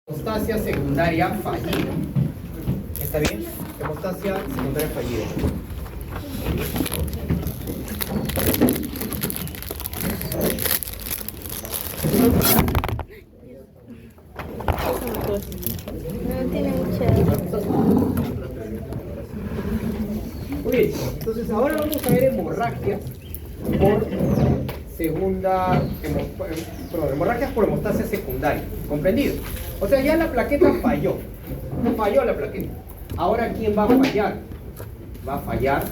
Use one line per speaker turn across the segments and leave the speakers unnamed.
Hemostasia secundaria fallida. ¿Está bien? Hemostasia secundaria fallida.
No tiene mucha.
Muy bien, entonces ahora vamos a ver hemorragias por hemorragias por hemostasia secundaria. ¿Comprendido? O sea, ya la plaqueta falló. Falló la plaqueta. Ahora, ¿quién va a fallar? Va a fallar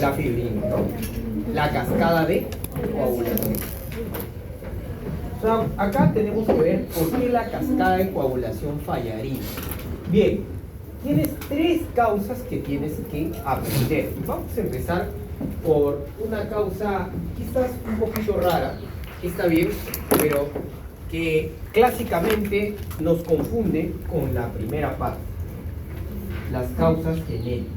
la fibrina, ¿no? La cascada de coagulación. O sea, acá tenemos que ver por qué la cascada de coagulación fallaría. Bien, tienes tres causas que tienes que aprender. Vamos a empezar por una causa quizás un poquito rara, está bien, pero que clásicamente nos confunde con la primera parte, las causas genéticas.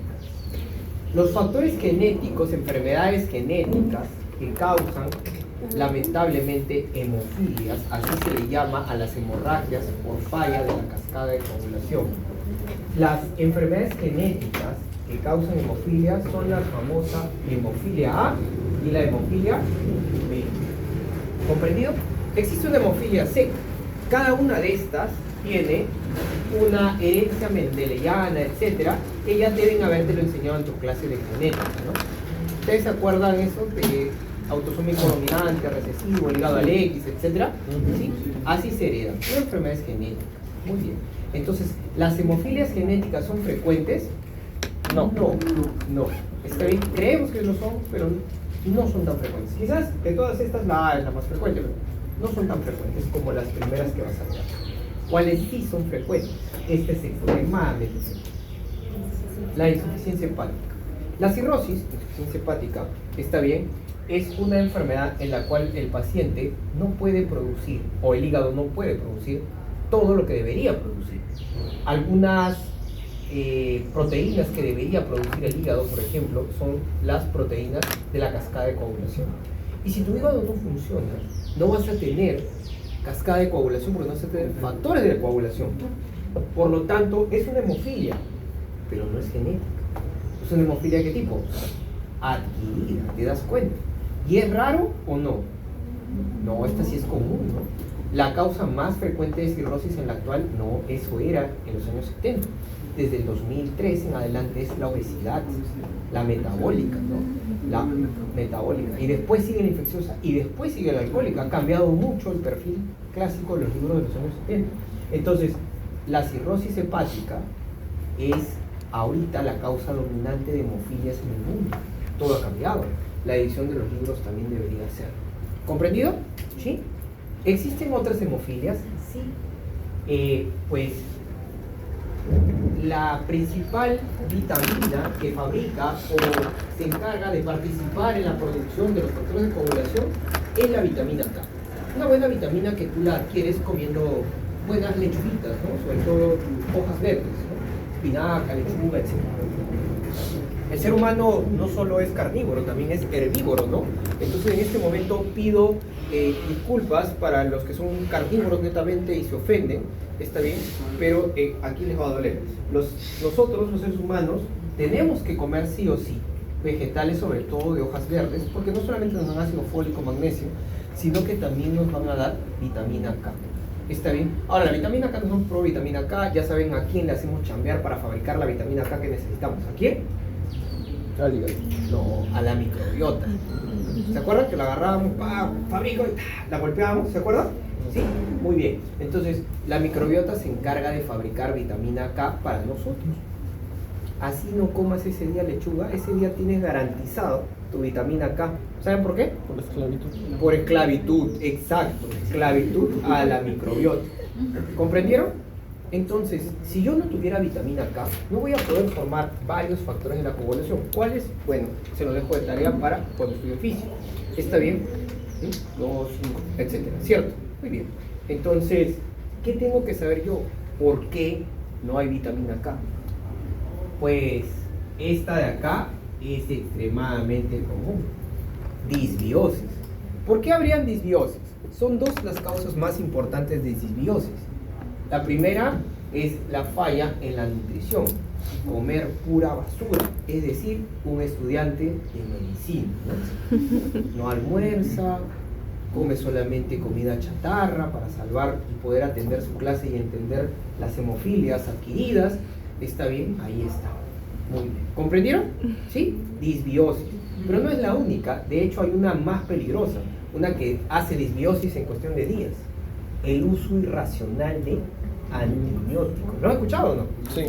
Los factores genéticos, enfermedades genéticas que causan lamentablemente hemofilias, así se le llama a las hemorragias por falla de la cascada de coagulación. Las enfermedades genéticas que causan hemofilia son la famosa hemofilia A y la hemofilia B. ¿Comprendido? Existe una hemofilia C. Cada una de estas tiene una herencia mendeliana, etcétera, que ya deben habértelo enseñado en tu clase de genética, ¿no? ¿Ustedes se acuerdan eso de autosómico dominante, recesivo, ligado al X, etcétera? ¿Sí? Así se heredan. Son enfermedades genéticas. Muy bien. Entonces, ¿las hemofilias genéticas son frecuentes? No. Está bien, creemos que lo son, pero no son tan frecuentes. Quizás de todas estas la A es la más frecuente, pero no son tan frecuentes como las primeras que vas a ver. ¿Cuáles sí son frecuentes? Este es extremadamente frecuente. La insuficiencia hepática. La cirrosis, insuficiencia hepática, está bien, es una enfermedad en la cual el paciente no puede producir, o el hígado no puede producir, todo lo que debería producir. Algunas proteínas que debería producir el hígado, por ejemplo, son las proteínas de la cascada de coagulación. Y si tu hígado no funciona, no vas a tener cascada de coagulación porque no vas a tener factores de coagulación. Por lo tanto, es una hemofilia, pero no es genética. ¿Es una hemofilia de qué tipo? Adquirida, ¿te das cuenta? ¿Y es raro o no? No, esta sí es común, ¿no? La causa más frecuente de cirrosis en la actual, no, eso era en los años 70. Desde el 2003 en adelante es la obesidad, la metabólica, ¿no? La metabólica. Y después sigue la infecciosa y después sigue la alcohólica. Ha cambiado mucho el perfil clásico de los libros de los años 70. Entonces, la cirrosis hepática es ahorita la causa dominante de hemofilias en el mundo. Todo ha cambiado. La edición de los libros también debería ser. ¿Comprendido? ¿Sí? ¿Existen otras hemofilias? Sí. Pues la principal vitamina que fabrica o se encarga de participar en la producción de los factores de coagulación es la vitamina K. Una buena vitamina que tú la adquieres comiendo buenas lechuguitas, ¿no? Sobre todo hojas verdes, ¿no? Espinaca, lechuga, etc. El ser humano no solo es carnívoro, también es herbívoro, ¿no? Entonces en este momento pido disculpas para los que son carnívoros netamente y se ofenden, está bien, pero aquí les va a doler. Nosotros, los seres humanos, tenemos que comer sí o sí vegetales, sobre todo de hojas verdes, porque no solamente nos dan ácido fólico, magnesio, sino que también nos van a dar vitamina K. ¿Está bien? Ahora, la vitamina K no es pro vitamina K, ya saben a quién le hacemos chambear para fabricar la vitamina K que necesitamos. ¿A quién?
Al hígado.
No, a la microbiota. ¿Se acuerdan que la agarrábamos, fabrico y la golpeábamos? ¿Se acuerdan? Sí, muy bien. Entonces, la microbiota se encarga de fabricar vitamina K para nosotros. Así no comas ese día lechuga, ese día tienes garantizado tu vitamina K. ¿Saben por qué?
Por esclavitud.
Por esclavitud, exacto. Esclavitud a la microbiota. ¿Comprendieron? Entonces, si yo no tuviera vitamina K, no voy a poder formar varios factores de la coagulación. ¿Cuáles? Bueno, se los dejo de tarea para cuando estudie físico. ¿Está bien? ¿Sí? 2, 5, etcétera. ¿Cierto? Muy bien. Entonces, ¿qué tengo que saber yo? ¿Por qué no hay vitamina K? Pues, esta de acá es extremadamente común. Disbiosis. ¿Por qué habrían disbiosis? Son dos las causas más importantes de disbiosis. La primera es la falla en la nutrición, comer pura basura, es decir, un estudiante de medicina. No almuerza, come solamente comida chatarra para salvar y poder atender su clase y entender las hemofilias adquiridas. ¿Está bien? Ahí está. Muy bien. ¿Comprendieron? ¿Sí? Disbiosis. Pero no es la única, de hecho hay una más peligrosa, una que hace disbiosis en cuestión de días. El uso irracional de antibióticos. ¿Lo han escuchado o no?
Sí.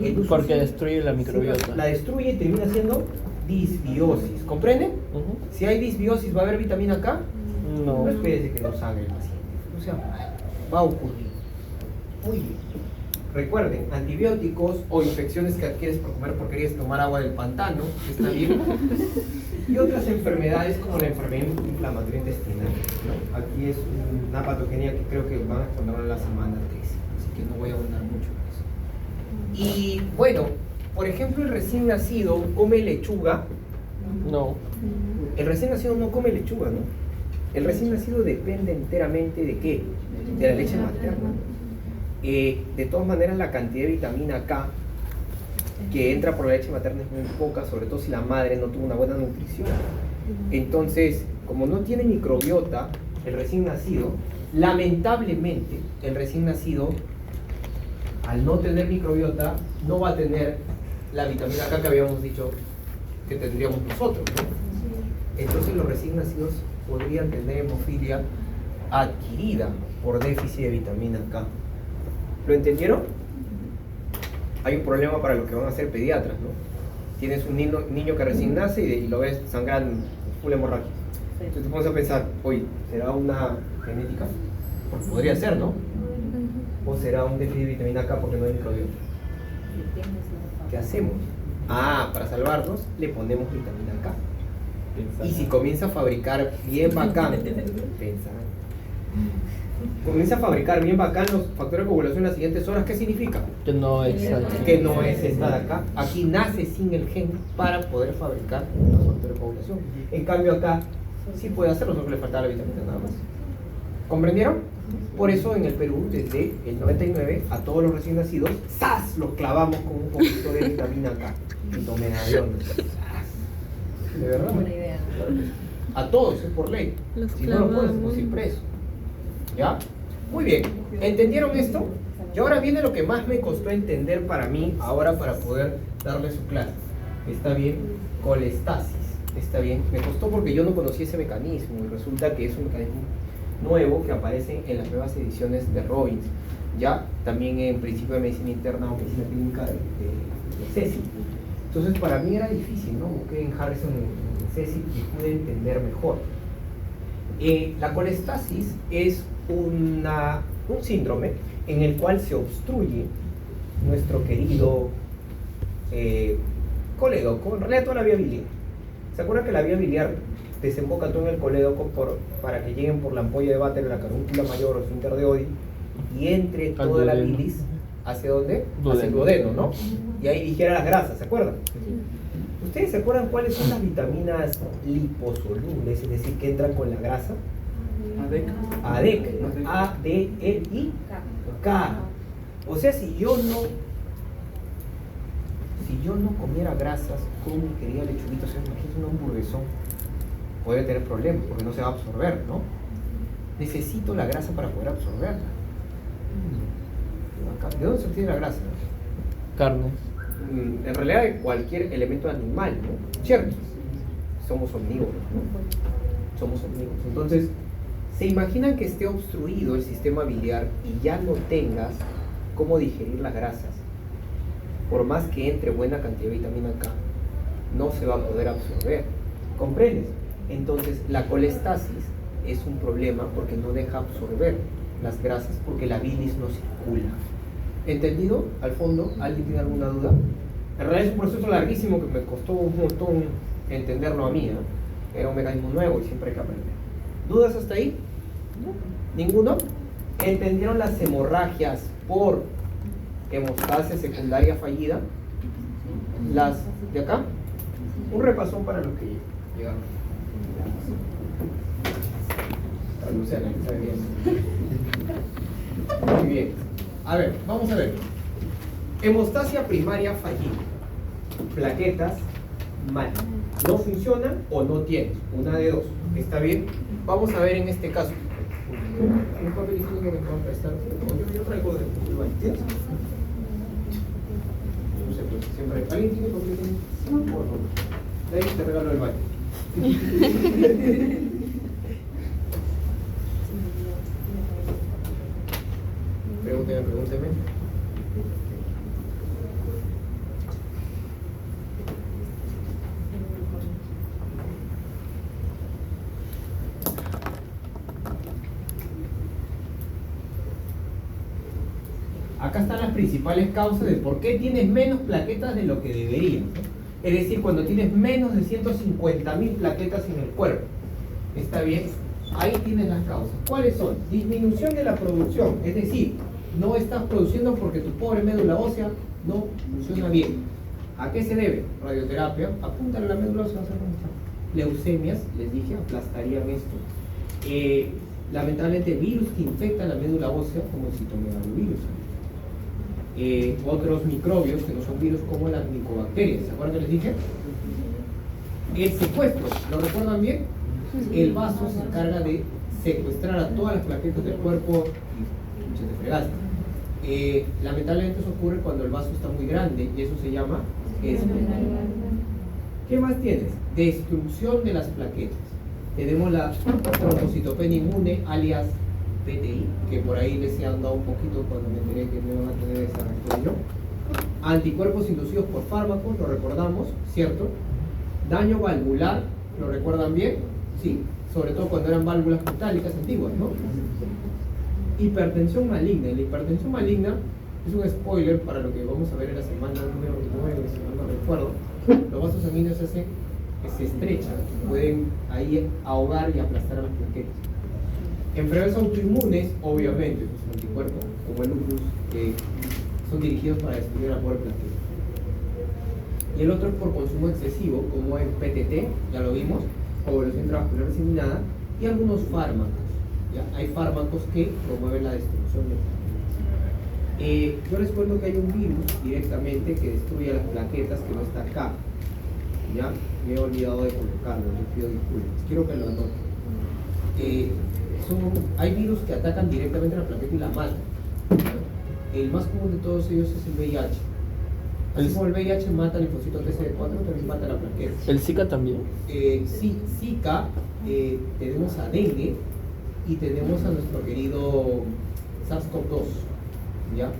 El uso
Porque destruye la microbiota.
Sí, la destruye y termina siendo disbiosis. ¿Comprenden?
Ujú.
Si hay disbiosis, ¿va a haber vitamina K?
No.
No espérese que no sangre el paciente. O sea, va a ocurrir. Muy bien. Recuerden, antibióticos o infecciones que adquieres por comer porquerías, tomar agua del pantano, está bien. Y otras enfermedades como la enfermedad inflamatoria intestinal, ¿no? Aquí es una patogenia que creo que van a exponer en la semana 13, así que no voy a abundar mucho en eso. Y bueno, por ejemplo, el recién nacido come lechuga.
No.
El recién nacido no come lechuga, ¿no? El recién nacido depende enteramente de ¿qué? De la leche materna. De todas maneras, la cantidad de vitamina K que entra por la leche materna es muy poca, sobre todo si la madre no tuvo una buena nutrición. Entonces, como no tiene microbiota, el recién nacido, lamentablemente, el recién nacido, al no tener microbiota, no va a tener la vitamina K que habíamos dicho que tendríamos nosotros, ¿no? Entonces, los recién nacidos podrían tener hemofilia adquirida por déficit de vitamina K. ¿Lo entendieron? Hay un problema para los que van a ser pediatras, ¿no? Tienes un niño que recién nace y lo ves sangrando, full hemorragia. Entonces te pones a pensar, oye, ¿será una genética? Porque podría ser, ¿no? ¿O será un déficit de vitamina K porque no hay microbiota? ¿Qué hacemos? Ah, para salvarnos, le ponemos vitamina K. Y si comienza a fabricar bien bacán, comienza a fabricar bien bacán los factores de coagulación en las siguientes horas, ¿qué significa?
Que no es
Que no es esta de acá. Aquí nace sin el gen para poder fabricar los factores de coagulación. En cambio acá sí puede hacerlo, solo que le falta la vitamina nada más. ¿Comprendieron? Por eso en el Perú, desde el 99, a todos los recién nacidos, ¡zas!, los clavamos con un poquito de vitamina K. Y tomen avión. ¿De verdad?
Buena idea.
A todos, es por ley.
Los
Si no lo puedes,
clavamos.
pues ir preso. ¿Ya? Muy bien. ¿Entendieron esto? Y ahora viene lo que más me costó entender para mí, ahora para poder darle su clase. ¿Está bien? Colestasis. ¿Está bien? Me costó porque yo no conocía ese mecanismo y resulta que es un mecanismo nuevo que aparece en las nuevas ediciones de Robbins. Ya también en Principio de Medicina Interna o Medicina Clínica de CECI. Entonces para mí era difícil, ¿no? Busqué en Harrison en CECI y pude entender mejor. La colestasis es un síndrome en el cual se obstruye nuestro querido colédoco, en realidad toda la vía biliar. ¿Se acuerdan que la vía biliar desemboca todo en el colédoco para que lleguen por la ampolla de váter a la carúncula mayor o esfínter de Oddi y entre toda la bilis hacia dónde? Hacia el duodeno, ¿no? Y ahí digiera las grasas, ¿se acuerdan? ¿Ustedes se acuerdan cuáles son las vitaminas liposolubles, es decir, que entran con la grasa? ADEC, ¿no? A, D, E, I, K. O sea, si yo no comiera grasas con mi querida lechuguita, o sea, imagínate un hamburguesón, podría tener problemas porque no se va a absorber, ¿no? Necesito la grasa para poder absorberla. ¿De dónde se obtiene la grasa?
Carnes.
En realidad de cualquier elemento animal, ¿no? ¿Cierto? Somos omnívoros, ¿no? Somos omnívoros. Entonces, ¿se imaginan que esté obstruido el sistema biliar y ya no tengas cómo digerir las grasas? Por más que entre buena cantidad de vitamina K, no se va a poder absorber. ¿Comprendes? Entonces, la colestasis es un problema porque no deja absorber las grasas porque la bilis no circula. ¿Entendido? Al fondo, ¿alguien tiene alguna duda? En realidad es un proceso larguísimo que me costó un montón entenderlo a mí, ¿no? Era un mecanismo nuevo y siempre hay que aprender. ¿Dudas hasta ahí? ¿Ninguno? ¿Entendieron las hemorragias por hemostasia secundaria fallida? Las de acá. Un repasón para los que llegaron. Luciana, que sabe bien. Muy bien. A ver, vamos a ver. Hemostasia primaria fallida. Plaquetas mal. No funcionan o no tienes. Una de dos. ¿Está bien? Vamos a ver en este caso. Un papel higiénico que me puedan prestar. Yo traigo de baño. ¿Tienes? No sé, pues siempre. ¿Alguien tiene papel higiénico? No, por favor. De ahí te regalo el baño. Pregúnteme. Acá están las principales causas de por qué tienes menos plaquetas de lo que deberías. Es decir, cuando tienes menos de 150.000 plaquetas en el cuerpo. ¿Está bien? Ahí tienes las causas. ¿Cuáles son? Disminución de la producción. Es decir, no estás produciendo porque tu pobre médula ósea no funciona bien. ¿A qué se debe? Radioterapia. Apúntale a la médula ósea, vas a ver cómo está. Leucemias, les dije, aplastarían esto. Lamentablemente, virus que infectan la médula ósea, como el citomegalovirus. Otros microbios que no son virus, como las micobacterias. ¿Se acuerdan que les dije? El secuestro, ¿lo recuerdan bien? El vaso se encarga de secuestrar a todas las plaquetas del cuerpo y se te fregaste. Lamentablemente eso ocurre cuando el vaso está muy grande y eso se llama esclerosis. ¿Qué más tienes? Destrucción de las plaquetas. Tenemos la trombocitopenia inmune, alias PTI, que por ahí les he andado un poquito cuando me enteré que no iban a tener esa reacción. Anticuerpos inducidos por fármacos, lo recordamos, ¿cierto? Daño valvular, ¿lo recuerdan bien? Sí, sobre todo cuando eran válvulas metálicas antiguas, ¿no? Hipertensión maligna. La hipertensión maligna es un spoiler para lo que vamos a ver en la semana número 9, si no recuerdo. Los vasos sanguíneos se estrechan, pueden ahí ahogar y aplastar a las plaquetas. Enfermedades autoinmunes, obviamente, pues anticuerpos como el lupus, que son dirigidos para destruir la pobre plaqueta. Y el otro es por consumo excesivo, como el PTT, ya lo vimos, coagulación intravascular diseminada, y algunos fármacos. ¿Ya? Hay fármacos que promueven la destrucción de plaquetas. Yo les cuento que hay un virus directamente que destruye las plaquetas que no está acá. ¿Ya? Me he olvidado de colocarlo, les pido disculpas. Quiero que lo anoten. Hay virus que atacan directamente a la plaqueta y la matan. El más común de todos ellos es el VIH. Así como el VIH mata el linfocito TCD4, también mata la plaqueta.
¿El Zika también?
Sí, Zika, tenemos a dengue y tenemos a nuestro querido SARS-CoV-2. ¿Ya?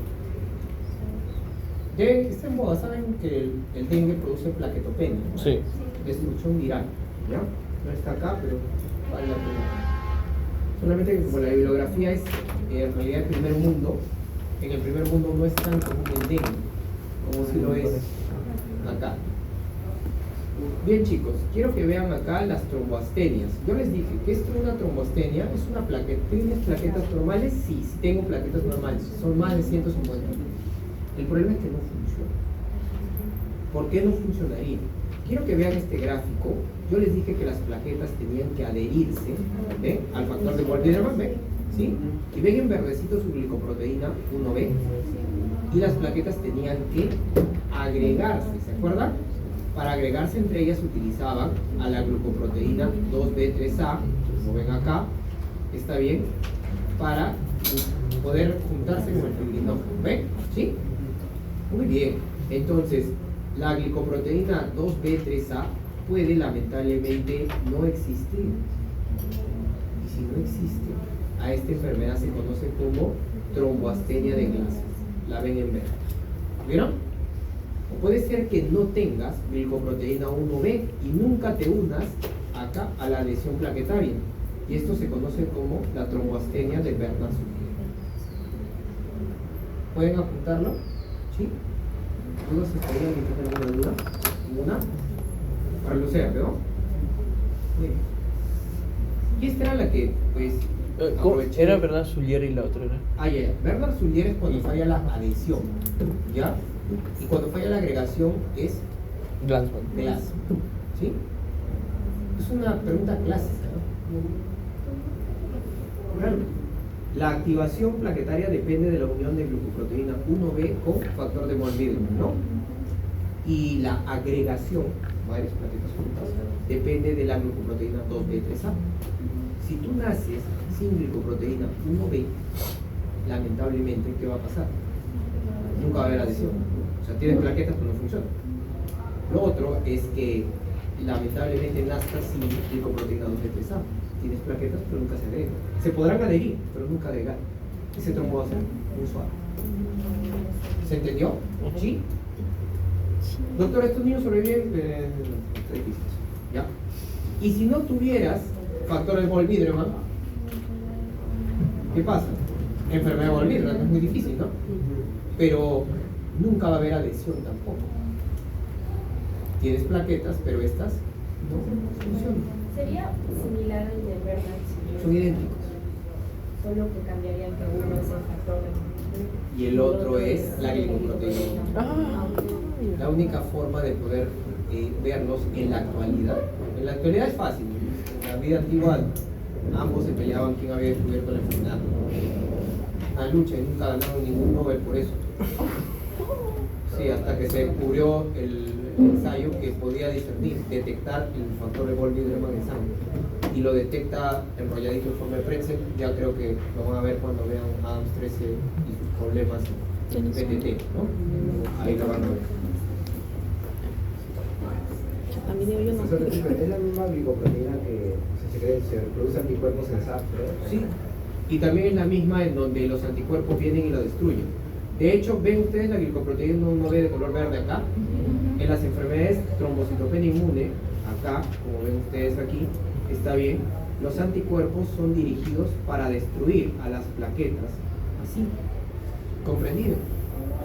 Está en moda, saben que el dengue produce plaquetopenia, ¿no?
Sí.
Destrucción viral. ¿Ya? No está acá, pero vale la pena. Solamente que como la bibliografía es en realidad el primer mundo, en el primer mundo no es tan común el dengue como si lo es acá. Bien chicos, quiero que vean acá las tromboastenias. Yo les dije, ¿qué es una tromboastenia? Es una plaqueta. ¿Tienes plaquetas normales? Sí, sí tengo plaquetas normales. Son más de 150. El problema es que no funciona. ¿Por qué no funcionaría? Quiero que vean este gráfico. Yo les dije que las plaquetas tenían que adherirse al factor de Waldenerman, ¿ven? ¿Sí? Y ven en verdecito su glicoproteína 1B. Y las plaquetas tenían que agregarse, ¿se acuerdan? Para agregarse entre ellas utilizaban a la glucoproteína 2B3A, como ven acá, ¿está bien? Para poder juntarse con el fibrinógeno, ¿ven? ¿Sí? Muy bien, entonces la glicoproteína 2B3A puede lamentablemente no existir. Y si no existe, a esta enfermedad se conoce como tromboastenia de Glasser. La ven en verde. ¿Vieron? O puede ser que no tengas glicoproteína 1B y nunca te unas acá a la lesión plaquetaria. Y esto se conoce como la tromboastenia de Bernard-Sulier. ¿Pueden apuntarlo? ¿Sí? ¿Dudas estarían que tienen alguna duda? ¿Ninguna? Para Lucía, ¿no? Bien. Y esta era la que, pues, aproveché.
Era Bernard-Sulier y la otra era.
Ah, ya. Bernard-Sulier es cuando falla la adhesión, ¿ya? Y cuando falla la agregación es
Glanzmann.
Glasser, ¿sí? Es una pregunta clásica, ¿no? Claro. La activación plaquetaria depende de la unión de glucoproteína 1B con factor de Moll-Miedema, ¿no? Y la agregación, varias plaquetas juntas, depende de la glucoproteína 2B3A. Si tú naces sin glucoproteína 1B, lamentablemente, ¿qué va a pasar? Nunca va a haber adhesión. O sea, tienes plaquetas pero no funciona. Lo otro es que lamentablemente nazcas sin glucoproteína 2B3A. Tienes plaquetas pero nunca se agregan. Se podrán adherir, pero nunca agregar. Ese trombo va a ser muy suave. ¿Se entendió? ¿Sí? Doctor, estos niños sobreviven está difícil. ¿Ya? Y si no tuvieras factor de Moll-Miedema, ¿qué pasa? Enfermedad de Moll-Miedema, no es muy difícil, ¿no? Pero nunca va a haber adhesión tampoco. Tienes plaquetas, pero estas no funcionan.
Sería similar al de Bernard,
Son idénticos.
solo que cambiaría que uno es el factor
Y el otro es la glicoproteína.
Ah,
La única forma de poder verlos en la actualidad. En la actualidad es fácil. En la vida antigua ambos se peleaban quién había descubierto la enfermedad. Una lucha y nunca ganaron ningún Nobel por eso. Sí, hasta que se descubrió el ensayo que podía discernir, detectar el factor de Moll-Miedema en sangre. Y lo detecta enrolladito en forma de pretzel. Ya creo que lo van a ver cuando vean Adams 13 y sus problemas en PTT, ¿no? Ahí lo van a ver.
También digo yo no.
Es la misma glicoproteína que se produce anticuerpos en SAP, ¿no?
Sí, y también es la misma en donde los anticuerpos vienen y lo destruyen. De hecho, ven ustedes la glicoproteína 1B de color verde acá. En las enfermedades trombocitopenia inmune, acá, como ven ustedes aquí, está bien. Los anticuerpos son dirigidos para destruir a las plaquetas, así. ¿Comprendido?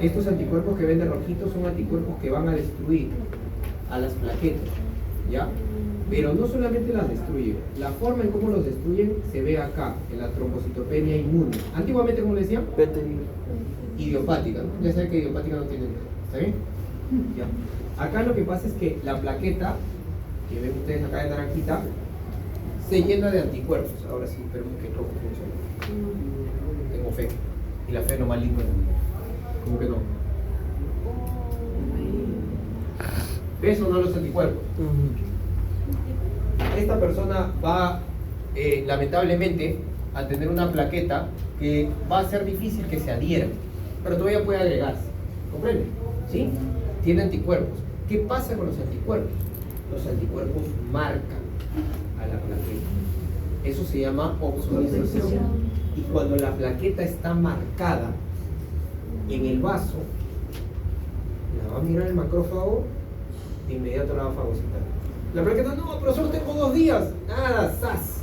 Estos anticuerpos que ven de rojito son anticuerpos que van a destruir a las plaquetas, ¿ya? Pero no solamente las destruyen, la forma en cómo los destruyen se ve acá, en la trombocitopenia inmune. Antiguamente, como le decían, idiopática, ¿no? Ya saben que idiopática no tiene, ¿está bien? Ya. Acá lo que pasa es que la plaqueta, que ven ustedes acá en naranjita, se llena de anticuerpos. Ahora sí, esperemos que todo funcione. Tengo fe. Y la fe no maligna. ¿Cómo que no? ¿Ves o no los anticuerpos? Esta persona va, lamentablemente, a tener una plaqueta que va a ser difícil que se adhiera, pero todavía puede agregarse. ¿Comprende? ¿Sí? Tiene anticuerpos. ¿Qué pasa con los anticuerpos? Los anticuerpos marcan a la plaqueta. Eso se llama opsonización. Y cuando la plaqueta está marcada en el vaso, la va a mirar el macrófago, de inmediato la va a fagocitar. La plaqueta, no, pero solo tengo 2 días. Nada, ¡zas!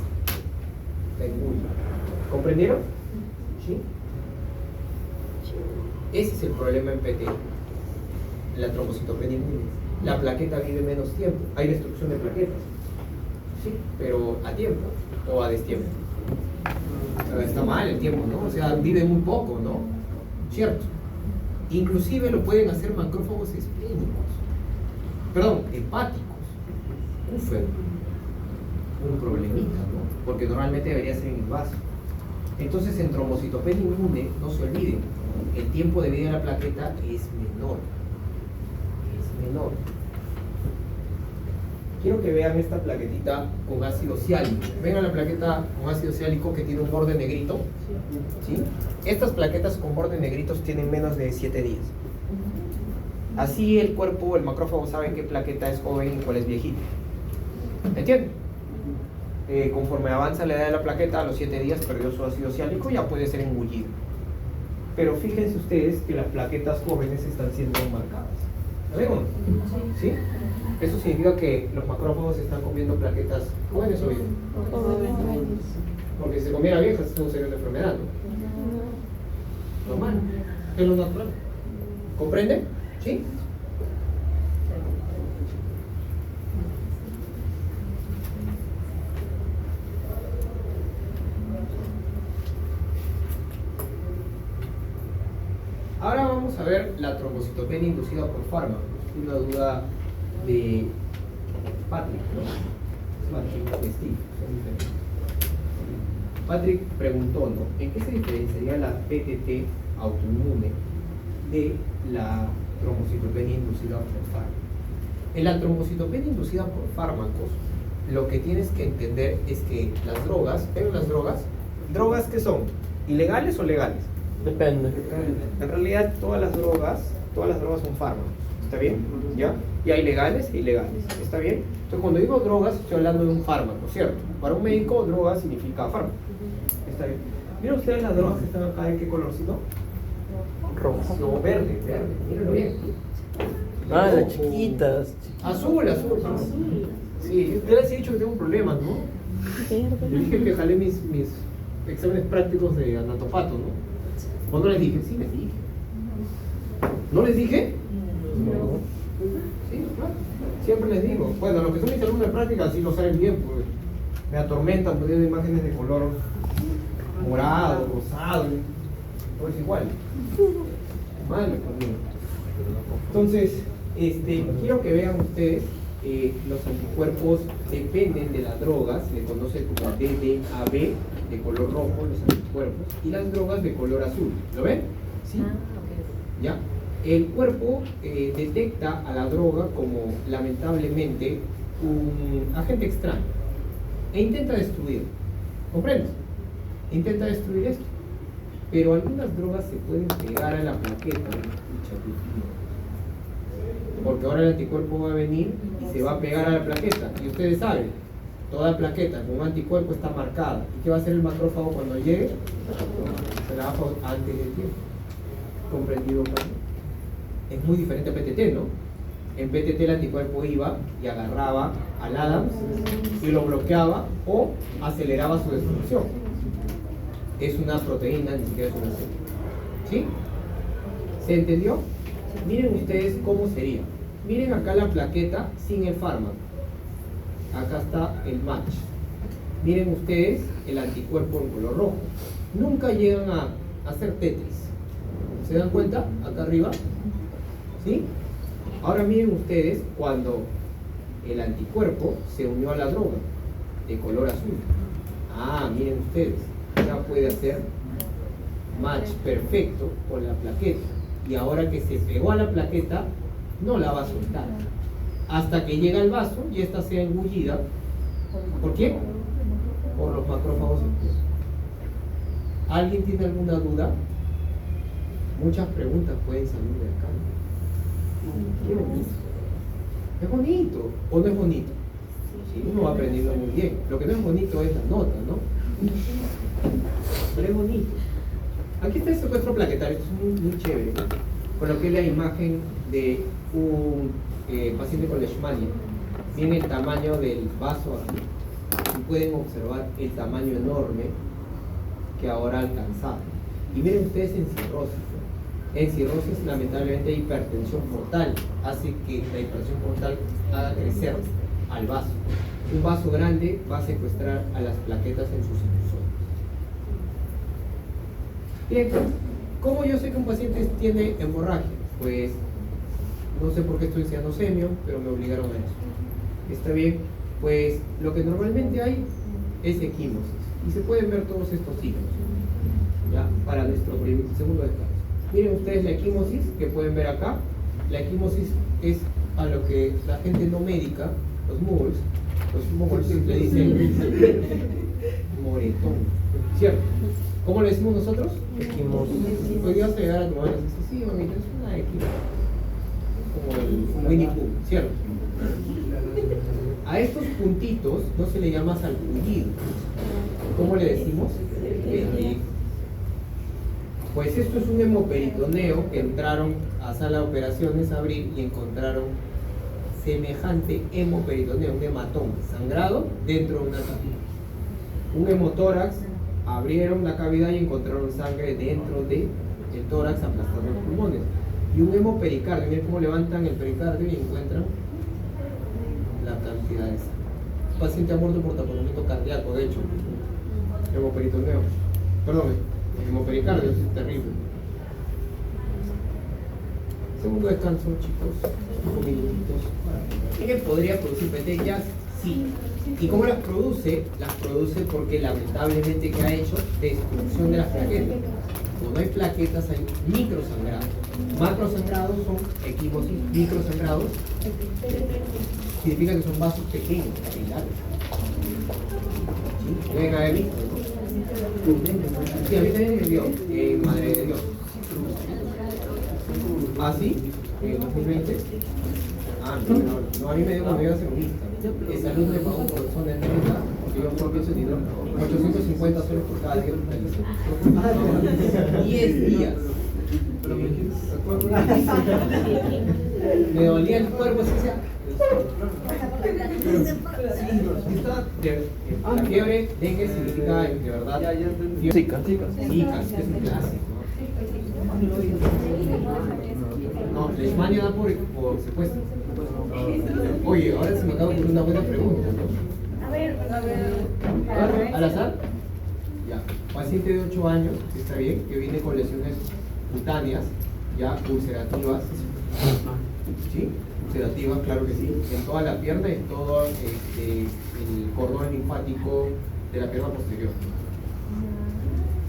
La engullo. ¿Comprendieron? ¿Sí? Ese es el problema en PT, la trombocitopenia inmune. La plaqueta vive menos tiempo. Hay destrucción de plaquetas. Sí, pero a tiempo o a destiempo. Está mal el tiempo, ¿no? O sea, vive muy poco, ¿no? ¿Cierto? Inclusive lo pueden hacer macrófagos esplénicos. Perdón, hepáticos. Un problemita, ¿no? Porque normalmente debería ser en el vaso. Entonces, en trombocitopenia inmune, no se olviden, el tiempo de vida de la plaqueta es menor. Es menor. Quiero que vean esta plaquetita con ácido ciálico. Vean la plaqueta con ácido ciálico que tiene un borde negrito. ¿Sí? Estas plaquetas con bordes negritos tienen menos de 7 días. Así el cuerpo, el macrófago sabe qué plaqueta es joven y cuál es viejita. ¿Entienden? Conforme avanza la edad de la plaqueta, a los 7 días perdió su ácido ciálico y ya puede ser engullido. Pero fíjense ustedes que las plaquetas jóvenes están siendo marcadas. ¿Lo ven o no? ¿Sí? Eso significa que los macrófagos están comiendo plaquetas jóvenes o viejas. Porque si se comiera viejas es un serio de enfermedad, ¿no? Normal. Es lo natural. ¿Comprenden? ¿Sí? Ahora vamos a ver la trombocitopenia inducida por fármacos. Una duda de Patrick, ¿no? Patrick, Steve, son diferentes. Patrick preguntó, ¿no? ¿En qué se diferenciaría la PTT autoinmune de la trombocitopenia inducida por fármacos? En la trombocitopenia inducida por fármacos, lo que tienes que entender es que las drogas, ¿ven las drogas? ¿Drogas qué son? ¿Ilegales o legales?
Depende.
En realidad todas las drogas son fármacos, ¿está bien? ¿Ya? Y hay legales e ilegales, ¿está bien? Entonces cuando digo drogas estoy hablando de un fármaco, ¿cierto? Para un médico droga significa fármaco, ¿está bien? Miren ustedes las drogas que están acá, ¿en qué colorcito?
Rojo.
No, verde, mírenlo bien.
Ah, las
Rojo.
chiquitas.
Azul. Sí, yo les he dicho que tengo problemas, ¿no? Yo dije que jalé mis exámenes prácticos de anatopato, ¿no? ¿O no les dije? Sí, les dije. ¿No les dije?
No.
Sí, claro. Siempre les digo. Bueno, los que son mis alumnos de práctica sí lo saben bien, pues me atormentan poniendo imágenes de color morado, rosado, todo es igual. Malo conmigo. Entonces, quiero que vean ustedes, los anticuerpos dependen de las drogas, se le conoce como DDAB, de color rojo, los anticuerpos, y las drogas de color azul. ¿Lo ven? Sí. ¿Ya? El cuerpo detecta a la droga como, lamentablemente, un agente extraño e intenta destruirlo. ¿Comprendes? Intenta destruir esto. Pero algunas drogas se pueden pegar a la plaqueta. Porque ahora el anticuerpo va a venir y se va a pegar a la plaqueta. Y ustedes saben, toda plaqueta con un anticuerpo está marcada. ¿Y qué va a hacer el macrófago cuando llegue? Se la va a antes del tiempo. ¿Comprendido? Es muy diferente a PTT, ¿no? En PTT el anticuerpo iba y agarraba al Adams y lo bloqueaba o aceleraba su destrucción. Es una proteína, ni siquiera es una célula. ¿Sí? ¿Se entendió? Miren ustedes cómo sería. Miren acá la plaqueta sin el fármaco. Acá está el match. Miren ustedes el anticuerpo en color rojo. Nunca llegan a hacer Tetris. ¿Se dan cuenta? Acá arriba. ¿Sí? Ahora miren ustedes cuando el anticuerpo se unió a la droga de color azul. Ah, miren ustedes. Ya puede hacer match perfecto con la plaqueta. Y ahora que se pegó a la plaqueta, no la va a soltar. Hasta que llega al vaso y esta sea engullida. ¿Por qué? Por los macrófagos expuestos. ¿Alguien tiene alguna duda? Muchas preguntas pueden salir de acá. Qué bonito. ¿Es bonito o no es bonito? Sí, uno va aprendiendo muy bien. Lo que no es bonito es la nota, ¿no? Pero es bonito. Aquí está el secuestro plaquetario, esto es muy chévere. Coloqué la imagen de un paciente con leishmania. Tiene el tamaño del vaso aquí. Y pueden observar el tamaño enorme que ahora ha alcanzado. Y miren ustedes en cirrosis. En cirrosis, lamentablemente, hay hipertensión portal. Hace que la hipertensión portal haga crecer al vaso. Un vaso grande va a secuestrar a las plaquetas en sus sinusoides. Bien, ¿cómo yo sé que un paciente tiene hemorragia? Pues no sé por qué estoy enseñando semio, pero me obligaron a eso. ¿Está bien? Pues lo que normalmente hay es equimosis. Y se pueden ver todos estos signos, ¿ya? Para nuestro segundo descanso. Miren ustedes la equimosis que pueden ver acá. La equimosis es a lo que la gente no médica, los muggles le dicen moretón, ¿cierto? ¿Cómo le decimos nosotros?
Equimosis.
Hoy día vas a llegar a tu madre y dices, sí, mamita, es una equimosis. Como el Winnie Pooh, ¿cierto? A estos puntitos no se le llama salpullido. ¿Cómo le decimos? Pues esto es un hemoperitoneo que entraron a sala de operaciones a abrir y encontraron semejante hemoperitoneo, un hematoma, sangrado dentro de una cavidad. Un hemotórax, abrieron la cavidad y encontraron sangre dentro del tórax aplastando los pulmones. Y un hemopericardio, miren cómo levantan el pericardio y encuentran la cantidad de sangre. El paciente ha muerto por taponamiento cardíaco, de hecho. Hemoperitoneo. Perdón, hemopericardio, es terrible. Segundo descanso, chicos. 5 minutitos. ¿Quién podría producir PT? Ya Sí. ¿Y cómo las produce? Las produce porque lamentablemente ¿qué ha hecho? Destrucción de las plaquetas. Como no hay plaquetas, hay microsangrados. Macrosangrados son equimosis, microsangrados significa que son vasos pequeños, capilares. ¿Sí? Deben haber visto, ¿no? Sí, a mí también me dio, Madre de Dios. ¿Ah, sí? ¿En 2020? Ah, no, a mí me dio cuando iba a ser unista. Salud me pagó por zona de 30, porque yo por pienso dinero, 850 soles por cada día hospitalizado. 10 días. Me dolía el cuerpo, así sea. La fiebre, dengue significa de verdad.
Zika.
Zika, es un clásico. No, Leishmania da por secuestro. Oye, ahora se me acaba de ocurrir una buena pregunta. ¿Al azar? Ya. Paciente de 8 años, está bien, que viene con lesiones cutáneas, ya ulcerativas. ¿Sí? Ulcerativas, claro que sí. En toda la pierna y en todo el cordón linfático de la pierna posterior.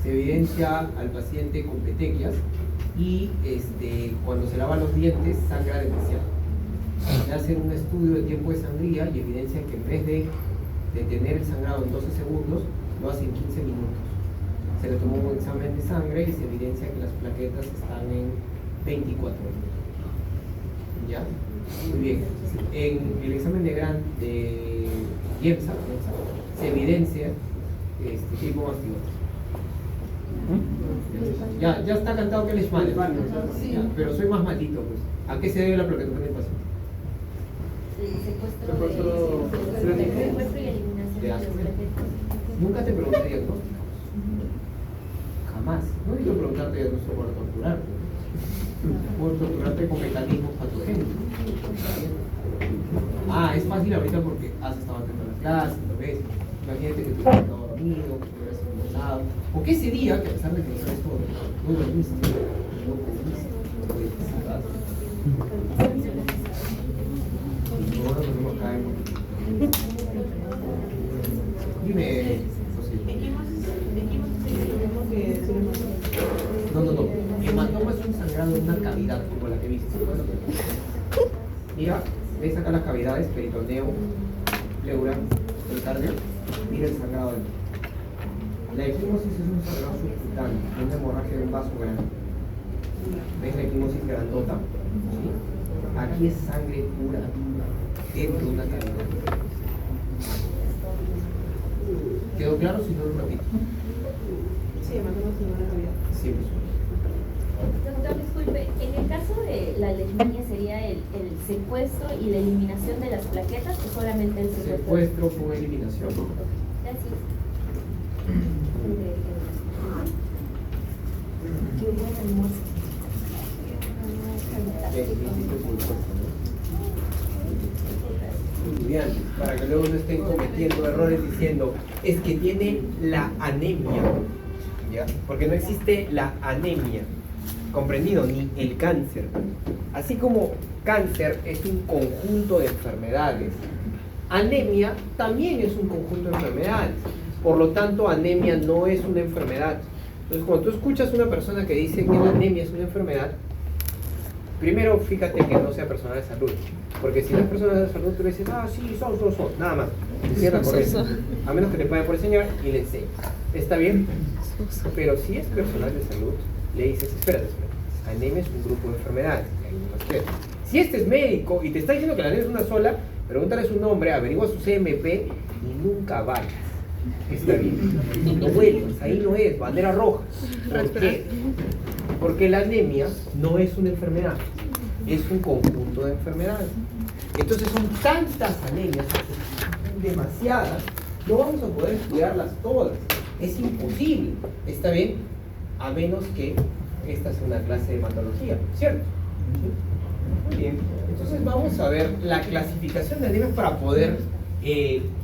Se evidencia al paciente con petequias y cuando se lava los dientes sangra demasiado. Le hacen un estudio de tiempo de sangría y evidencian que en vez de detener el sangrado en 12 segundos, lo hacen en 15 minutos. Se le tomó un examen de sangre y se evidencia que las plaquetas están en 24 minutos. ¿Ya? Muy bien. En el examen de IEMSA se evidencia tipo mastidota. Ya está cantado que Leishmania. Ya, pero soy más malito, pues. ¿A qué se debe la plaquetopenia del paciente?
Secuestro y eliminación de las plaquetas.
Nunca te pregunté diagnóstico. Jamás. No necesito preguntarte diagnóstico para torturarte. Puedo torturarte con mecanismos patogénicos. Ah, es fácil ahorita porque has estado atento a las clases, ¿lo ves? Imagínate que tú has estado dormido, que te hubieras conversado. O que ese día, que a pesar de que no sabes todo, no dormiste, no comiste, no descansaste. Y ahora tenemos acá Dime, José. No. Hematoma es un sangrado en una cavidad, como la que viste. Mira, ves acá las cavidades, peritoneo, pleura, pericardio. Mira el sangrado ahí. La equimosis es un sangrado subcutáneo, una hemorragia de un vaso grande. ¿Ves la equimosis grandota? ¿Sí? Aquí es sangre pura, dentro de una cavidad. ¿Quedó claro? Si no lo repito.
Sí, hematoma es una cavidad.
Sí, pues.
Doctor, disculpe, en el caso de la leishmania sería el secuestro y la eliminación de las plaquetas o solamente el secuestro?
Secuestro con eliminación.
Gracias. Qué buen almuerzo.
Estudiantes, para que luego no estén cometiendo errores diciendo es que tiene la anemia, ¿ya? Porque no existe la anemia, comprendido, ni el cáncer. Así como cáncer es un conjunto de enfermedades, anemia también es un conjunto de enfermedades. Por lo tanto, anemia no es una enfermedad. Entonces, cuando tú escuchas a una persona que dice que la anemia es una enfermedad, primero fíjate que no sea personal de salud. Porque si no es personal de salud, tú le dices, ah, sí, son, nada más. Cierra correcto. A menos que te paguen por enseñar y le enseñes. ¿Está bien? Pero si es personal de salud, le dices, espérate. Anemia es un grupo de enfermedades. Si este es médico y te está diciendo que la anemia es una sola, pregúntale su nombre, averigua su CMP y nunca vayas. Está bien. No vuelvas, ahí no es, bandera roja. ¿Por qué? Porque la anemia no es una enfermedad, es un conjunto de enfermedades. Entonces son tantas anemias, demasiadas, no vamos a poder estudiarlas todas. Es imposible, ¿está bien? A menos que esta sea una clase de hematología, ¿cierto? Bien, entonces vamos a ver la clasificación de anemias para poder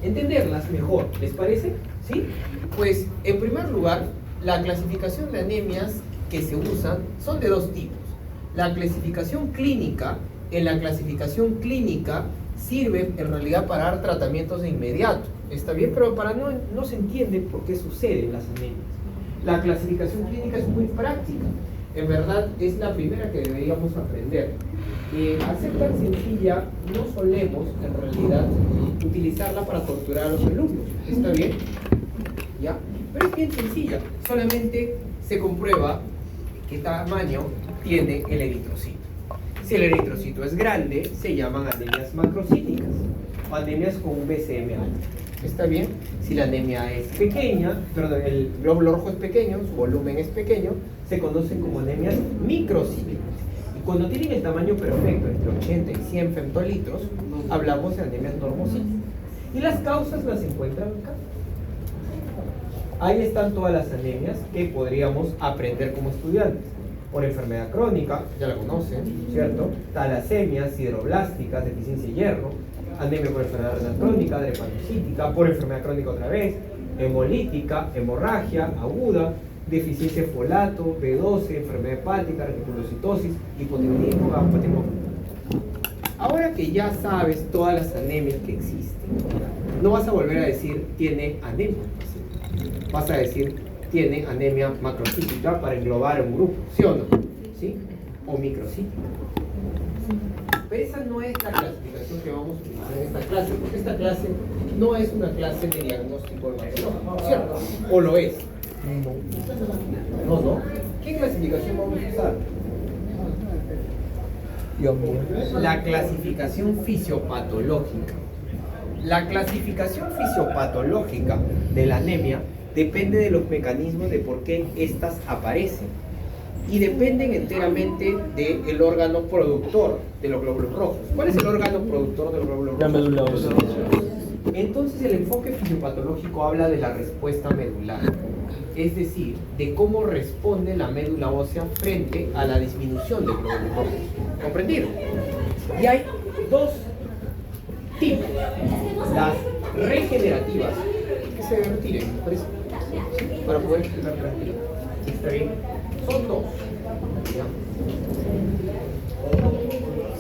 entenderlas mejor, ¿les parece? ¿Sí? Pues, en primer lugar, la clasificación de anemias que se usan son de dos tipos. La clasificación clínica en la clasificación clínica sirve en realidad para dar tratamientos de inmediato. Está bien, pero no se entiende por qué suceden las anemias. La clasificación clínica es muy práctica. En verdad es la primera que deberíamos aprender. Al ser tan sencilla, no solemos en realidad utilizarla para torturar a los alumnos. ¿Está bien? ¿Ya? Pero es bien sencilla. Solamente se comprueba qué tamaño tiene el eritrocito. Si el eritrocito es grande, se llaman anemias macrocíticas o anemias con un BCM alto. ¿Está bien? Si la anemia es pequeña, perdón, el glóbulo rojo es pequeño, su volumen es pequeño, se conocen como anemias microcíticas. Y cuando tienen el tamaño perfecto, entre 80 y 100 femtolitros, hablamos de anemias normocíticas. Y las causas las encuentran acá. Ahí están todas las anemias que podríamos aprender como estudiantes. Por enfermedad crónica, ya la conocen, ¿cierto? Talasemias, sideroblásticas, deficiencia de hierro, anemia por enfermedad renal crónica, drepanocítica, por enfermedad crónica otra vez, hemolítica, hemorragia aguda, deficiencia de folato, B12, enfermedad hepática, reticulocitosis, hipotiroidismo, gamopatismo. Ahora que ya sabes todas las anemias que existen, no vas a volver a decir tiene anemia, vas a decir tiene anemia macrocítica para englobar un grupo, ¿sí o no? ¿Sí? O microcítica. Pero esa no es la clasificación que vamos a utilizar en esta clase, porque esta clase no es una clase de diagnóstico hematológico, ¿cierto? ¿O lo es? No. ¿Qué clasificación vamos a usar?
Dios mío.
La clasificación fisiopatológica. La clasificación fisiopatológica de la anemia depende de los mecanismos de por qué éstas aparecen y dependen enteramente del órgano productor de los glóbulos rojos. ¿Cuál es el órgano productor de los glóbulos rojos?
La médula ósea.
Entonces el enfoque fisiopatológico habla de la respuesta medular, es decir, de cómo responde la médula ósea frente a la disminución de glóbulos rojos. ¿Comprendido? Y hay dos tipos. Las regenerativas, que se retiren, ¿me parece? Para poder explicar tranquilo. ¿Está bien? Son dos. ¿Ya?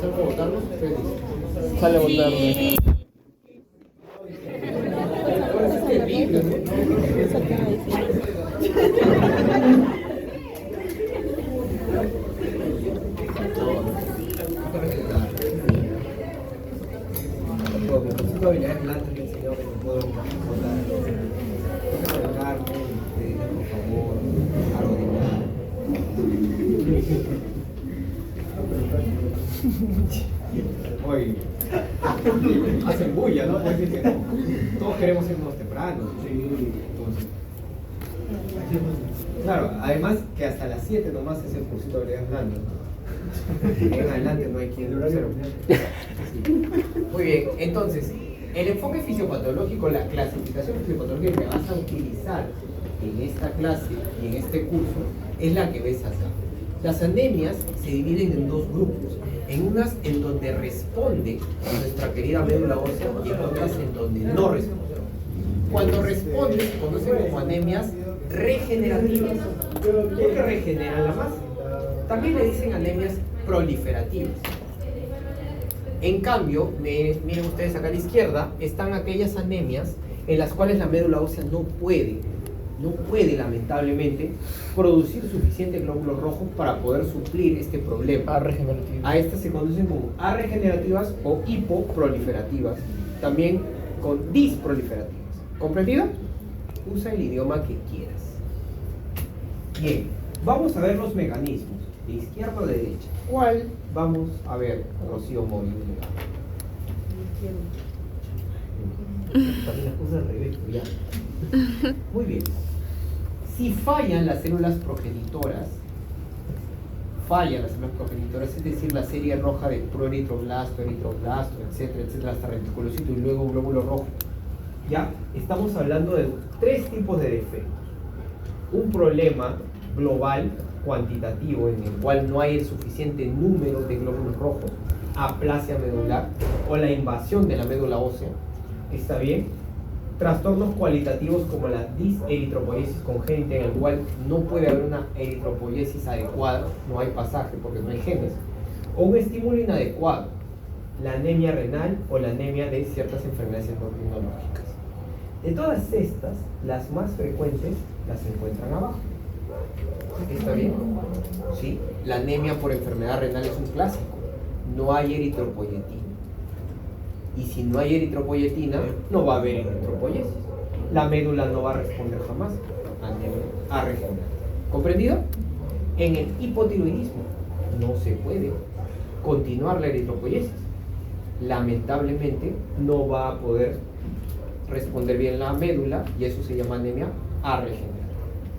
¿Salgo a votarlos? Ustedes dicen.
Sale a botarme.
Habilidades blandas que el Señor me puedo votar. Por favor, arrodillar. Oye, hacen bulla, ¿no? Pues dicen, todos queremos irnos temprano. Entonces, claro, además que hasta las 7 nomás es el cursito de habilidades blandas. En adelante no hay quien lo hacer. Muy bien, entonces, el enfoque fisiopatológico, la clasificación fisiopatológica que vas a utilizar en esta clase y en este curso es la que ves acá. Las anemias se dividen en dos grupos, en unas en donde responde nuestra querida médula ósea y en otras en donde no responde. Cuando responde se conocen como anemias regenerativas, porque regeneran la masa. También le dicen anemias proliferativas. En cambio, miren ustedes acá a la izquierda, están aquellas anemias en las cuales la médula ósea no puede lamentablemente producir suficientes glóbulos rojos para poder suplir este problema.
Arregenerativas.
A estas se conocen como arregenerativas o hipoproliferativas, también con disproliferativas. ¿Comprendido? Usa el idioma que quieras. Bien, vamos a ver los mecanismos, de izquierda o de derecha. ¿Cuál vamos a ver, Rocío Moyo? También las cosas al revés, ya. Muy bien. Si fallan las células progenitoras, es decir, la serie roja de proeritroblasto, eritroblasto, etcétera, etcétera, hasta reticulocito y luego glóbulo rojo, ya estamos hablando de tres tipos de defectos. Un problema global, cuantitativo, en el cual no hay el suficiente número de glóbulos rojos, aplasia medular, o la invasión de la médula ósea, ¿está bien? Trastornos cualitativos como la diseritropoiesis congénita, en el cual no puede haber una eritropoiesis adecuada, no hay pasaje porque no hay genes,
o un estímulo inadecuado, la anemia renal o la anemia de ciertas enfermedades endocrinológicas. De todas estas, las más frecuentes las encuentran abajo. ¿Está bien? Sí, la anemia por enfermedad renal es un clásico. No hay eritropoyetina. Y si no hay eritropoyetina, no va a haber eritropoyesis. La médula no va a responder jamás a regenerar. ¿Comprendido? En el hipotiroidismo no se puede continuar la eritropoyesis. Lamentablemente no va a poder responder bien la médula y eso se llama anemia a regenerar.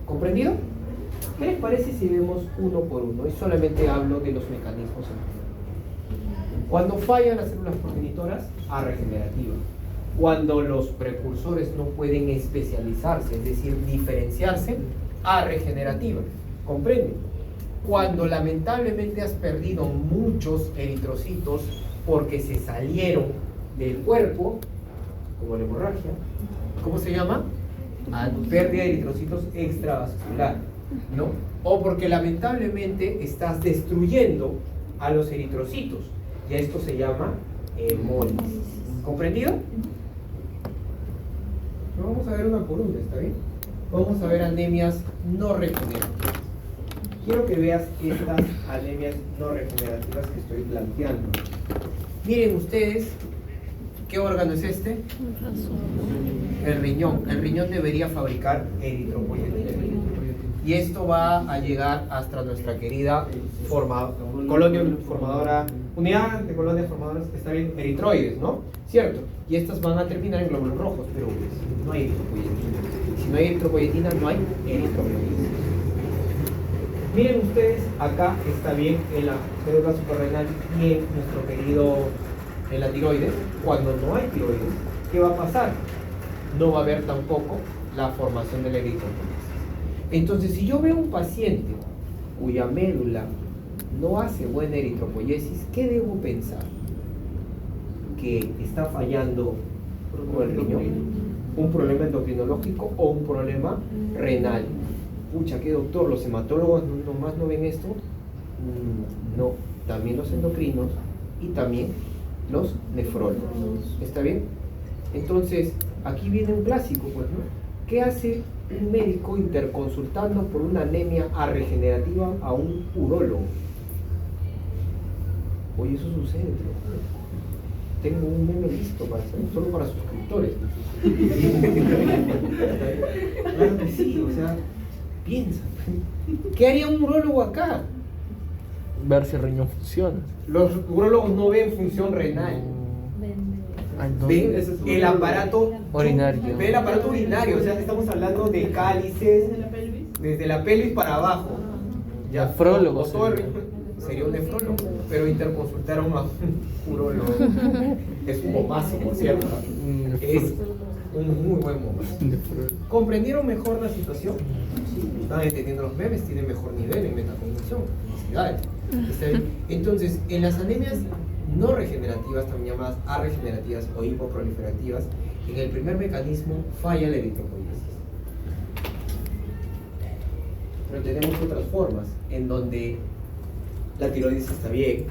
¿Comprendido? ¿Qué les parece si vemos uno por uno? Y solamente hablo de los mecanismos. Cuando fallan las células progenitoras, A regenerativa. Cuando los precursores no pueden especializarse, es decir, diferenciarse, A regenerativa. ¿Comprenden? Cuando lamentablemente has perdido muchos eritrocitos porque se salieron del cuerpo, como la hemorragia, ¿cómo se llama? Pérdida de eritrocitos extravascular, ¿no? O porque lamentablemente estás destruyendo a los eritrocitos, y esto se llama hemólisis. ¿Comprendido? Vamos a ver una por una, ¿está bien? Vamos a ver anemias no regenerativas. Quiero que veas estas anemias no regenerativas que estoy planteando. Miren ustedes, ¿qué órgano es este? El riñón. El riñón debería fabricar eritropoyetina. Y esto va a llegar hasta nuestra querida colonia formadora, unidad de colonias formadoras, está bien, eritroides, ¿no? ¿Cierto? Y estas van a terminar en glóbulos rojos, pero no hay eritropoyetina. Si no hay eritropoyetina, no hay eritropoyetina. Miren ustedes, acá está bien en la célula suprarrenal y en nuestro querido, en la tiroides. Cuando no hay tiroides, ¿qué va a pasar? No va a haber tampoco la formación de la eritropoyetina. Entonces, si yo veo un paciente cuya médula no hace buena eritropoyesis, ¿qué debo pensar? ¿Que está fallando con el riñón? ¿Un problema endocrinológico o un problema renal? Pucha, ¿qué doctor? ¿Los hematólogos nomás no ven esto? No, también los endocrinos y también los nefrólogos. ¿Está bien? Entonces, aquí viene un clásico, pues, ¿no? ¿Qué hace un médico interconsultando por una anemia regenerativa a un urólogo? Oye, eso sucede, tío. Tengo un meme listo para hacer, solo para suscriptores. Claro que sí, o sea, piensa. ¿Qué haría un urólogo acá?
Ver si el riñón funciona.
Los urólogos no ven función renal.
Ay, no.
Ven el aparato
Urinario.
Ven el aparato urinario, o sea, estamos hablando de cálices, desde la pelvis para abajo. Ya,
Nefrólogo
o todo el
sería.
riñón. Sería un nefrólogo, pero interconsultaron a un urólogo. Es un bombazo, por cierto. Es un muy buen bombazo. ¿Comprendieron mejor la situación? Están entendiendo los memes, tienen mejor nivel en metacognición. Felicidades. ¿Está bien? Entonces, en las anemias no regenerativas, también llamadas arregenerativas o hipoproliferativas, en el primer mecanismo falla la eritropoyesis. Pero tenemos otras formas en donde la tiroides está bien,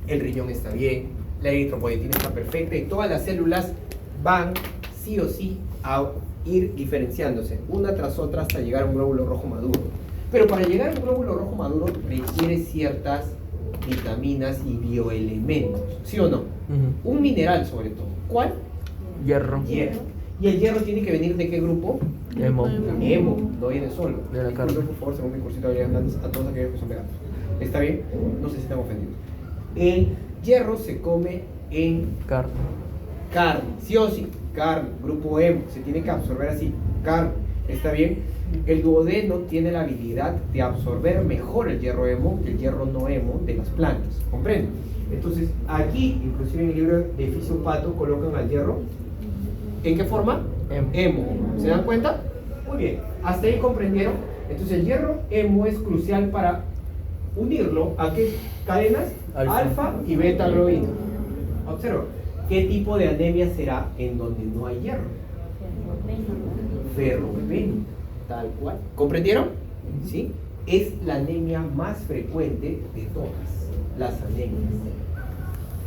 el riñón está bien, la eritropoyetina está perfecta y todas las células van sí o sí a ir diferenciándose una tras otra hasta llegar a un glóbulo rojo maduro. Pero para llegar a un glóbulo rojo maduro requiere ciertas vitaminas y bioelementos, ¿sí o no? Un mineral sobre todo. ¿Cuál?
Hierro.
Hierro. ¿Y el hierro tiene que venir de qué grupo?
Hemo.
Hemo, no viene solo.
De la carne.
Por favor, según mi cursito de habilidades a todos aquellos que son veganos. ¿Está bien? No sé si están ofendidos. El hierro se come en
Carne.
carne, sí o sí, carne, grupo hemo, se tiene que absorber así, carne, ¿está bien? El duodeno tiene la habilidad de absorber mejor el hierro hemo que el hierro no hemo de las plantas, ¿comprenden? Entonces, aquí, inclusive en el libro de Fisiopato, colocan al hierro, ¿en qué forma?
Hemo.
Hemo, ¿se dan cuenta? Muy bien, hasta ahí comprendieron. Entonces, el hierro hemo es crucial para unirlo a qué cadenas, alfa y beta globina. Observa, ¿qué tipo de anemia será en donde no hay hierro? Ferropénica, tal cual. ¿Comprendieron? ¿Sí? Es la anemia más frecuente de todas. las anemias.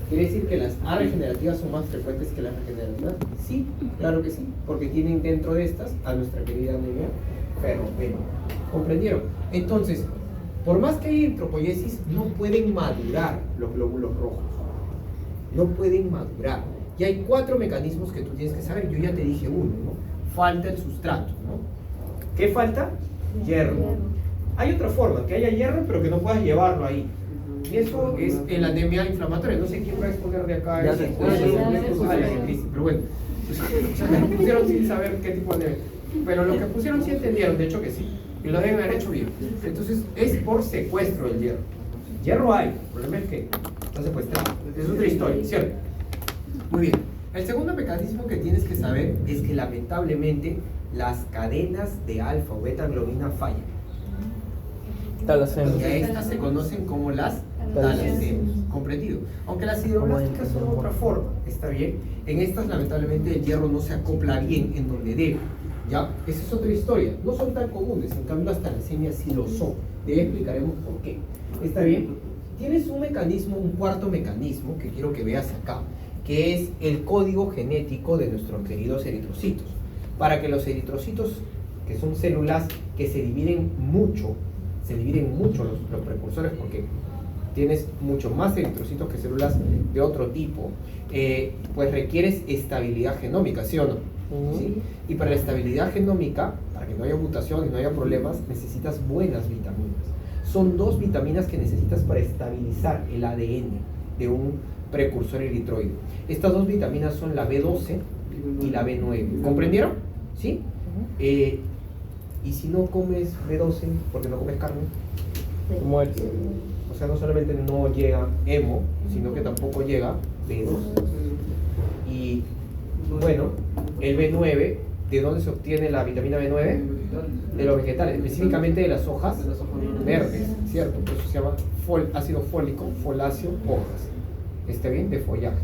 ¿Quiere decir que las A regenerativas son más frecuentes que las regenerativas? Sí, claro que sí, porque tienen dentro de estas a nuestra querida anemia ferropénica. ¿Comprendieron? Entonces, por más que hay eritropoiesis, no pueden madurar los glóbulos rojos. No pueden madurar. Y hay 4 mecanismos que tú tienes que saber. Yo ya te dije uno, ¿no? Falta el sustrato, ¿no? ¿Qué falta? Hierro. Hay otra forma, que haya hierro, pero que no puedas llevarlo ahí. Y eso es en la anemia inflamatoria. No sé quién va a exponer de acá.
Ya
eso.
se
Pero bueno, me pusieron sin saber qué tipo de anemia. Pero lo que pusieron sí entendieron, de hecho que sí. Y lo deben haber hecho bien. Entonces es por secuestro del hierro. Hierro hay, el problema es que está secuestrado. Es otra historia, ¿cierto? Muy bien. El segundo mecanismo que tienes que saber es que lamentablemente las cadenas de alfa o beta globina fallan. Y a
Talasemia.
estas se conocen como las talasemias. ¿Comprendido? Aunque las hidroblásticas son otra forma, está bien. En estas lamentablemente el hierro no se acopla bien en donde debe. ¿Ya? Esa es otra historia. No son tan comunes, en cambio las talasemias sí lo son. Ya explicaremos por qué. ¿Está bien? Tienes un mecanismo, un cuarto mecanismo que quiero que veas acá, que es el código genético de nuestros queridos eritrocitos. Para que los eritrocitos, que son células que se dividen mucho los precursores, porque tienes mucho más eritrocitos que células de otro tipo, pues requieres estabilidad genómica, ¿sí o no? ¿Sí? Y para la estabilidad genómica, para que no haya mutación y no haya problemas, necesitas buenas vitaminas. Son 2 vitaminas que necesitas para estabilizar el ADN de un precursor eritroide. Estas 2 vitaminas son la B12 y la B9. ¿Comprendieron? ¿Sí? Y si no comes B12, porque no comes carne,
Muerte.
o sea, no solamente no llega hemo, sino que tampoco llega B12. Y bueno, el B9, ¿de dónde se obtiene la vitamina B9? De los vegetales, específicamente de las hojas verdes, ¿cierto? Por eso se llama ácido fólico, foláceo, hojas. ¿Está bien? De follaje.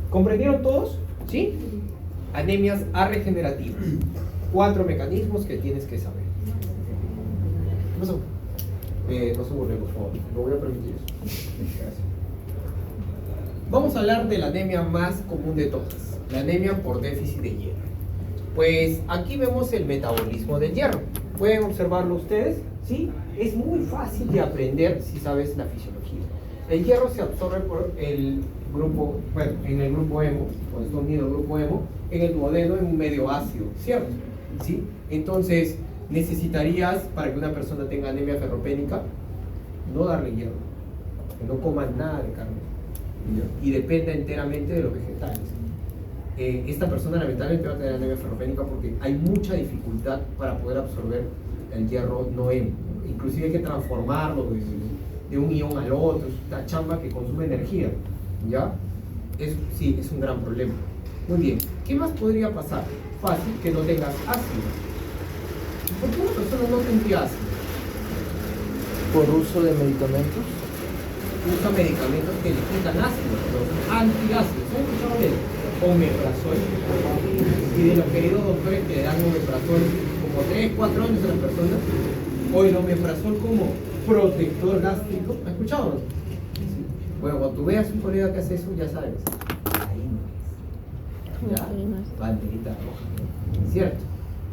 ¿Comprendieron todos? ¿Sí? Anemias A regenerativas. 4 mecanismos que tienes que saber. ¿Qué pasó? No se burle, por favor. No voy a permitir eso. Gracias. Vamos a hablar de la anemia más común de todas. La anemia por déficit de hierro. Pues aquí vemos el metabolismo del hierro. ¿Pueden observarlo ustedes? ¿Sí? Es muy fácil de aprender si sabes la fisiología. El hierro se absorbe por el grupo, bueno, en el grupo hemo, cuando está unido al grupo hemo, en el duodeno en un medio ácido, ¿cierto? ¿Sí? Entonces, necesitarías, para que una persona tenga anemia ferropénica, no darle hierro, que no coma nada de carne, y dependa enteramente de los vegetales. Esta persona lamentablemente va a tener anemia ferropénica porque hay mucha dificultad para poder absorber el hierro no hemo. Inclusive hay que transformarlo de un ion al otro, es una chamba que consume energía, ¿ya? Sí, es un gran problema. Muy bien, ¿qué más podría pasar? Fácil, que no tengas ácido. ¿Por qué una persona no tendría ácido?
Por uso de medicamentos.
Usa medicamentos que le quitan ácido, los antiácidos. ¿Han escuchado del omeprazol? Y de los queridos doctores que le dan omeprazol como 3-4 años a las personas, o el omeprazol como protector gástrico. ¿Has escuchado? Bueno, cuando tú veas un colega que hace eso, ya sabes. Ahí no es. Ya, banderita roja. ¿Cierto?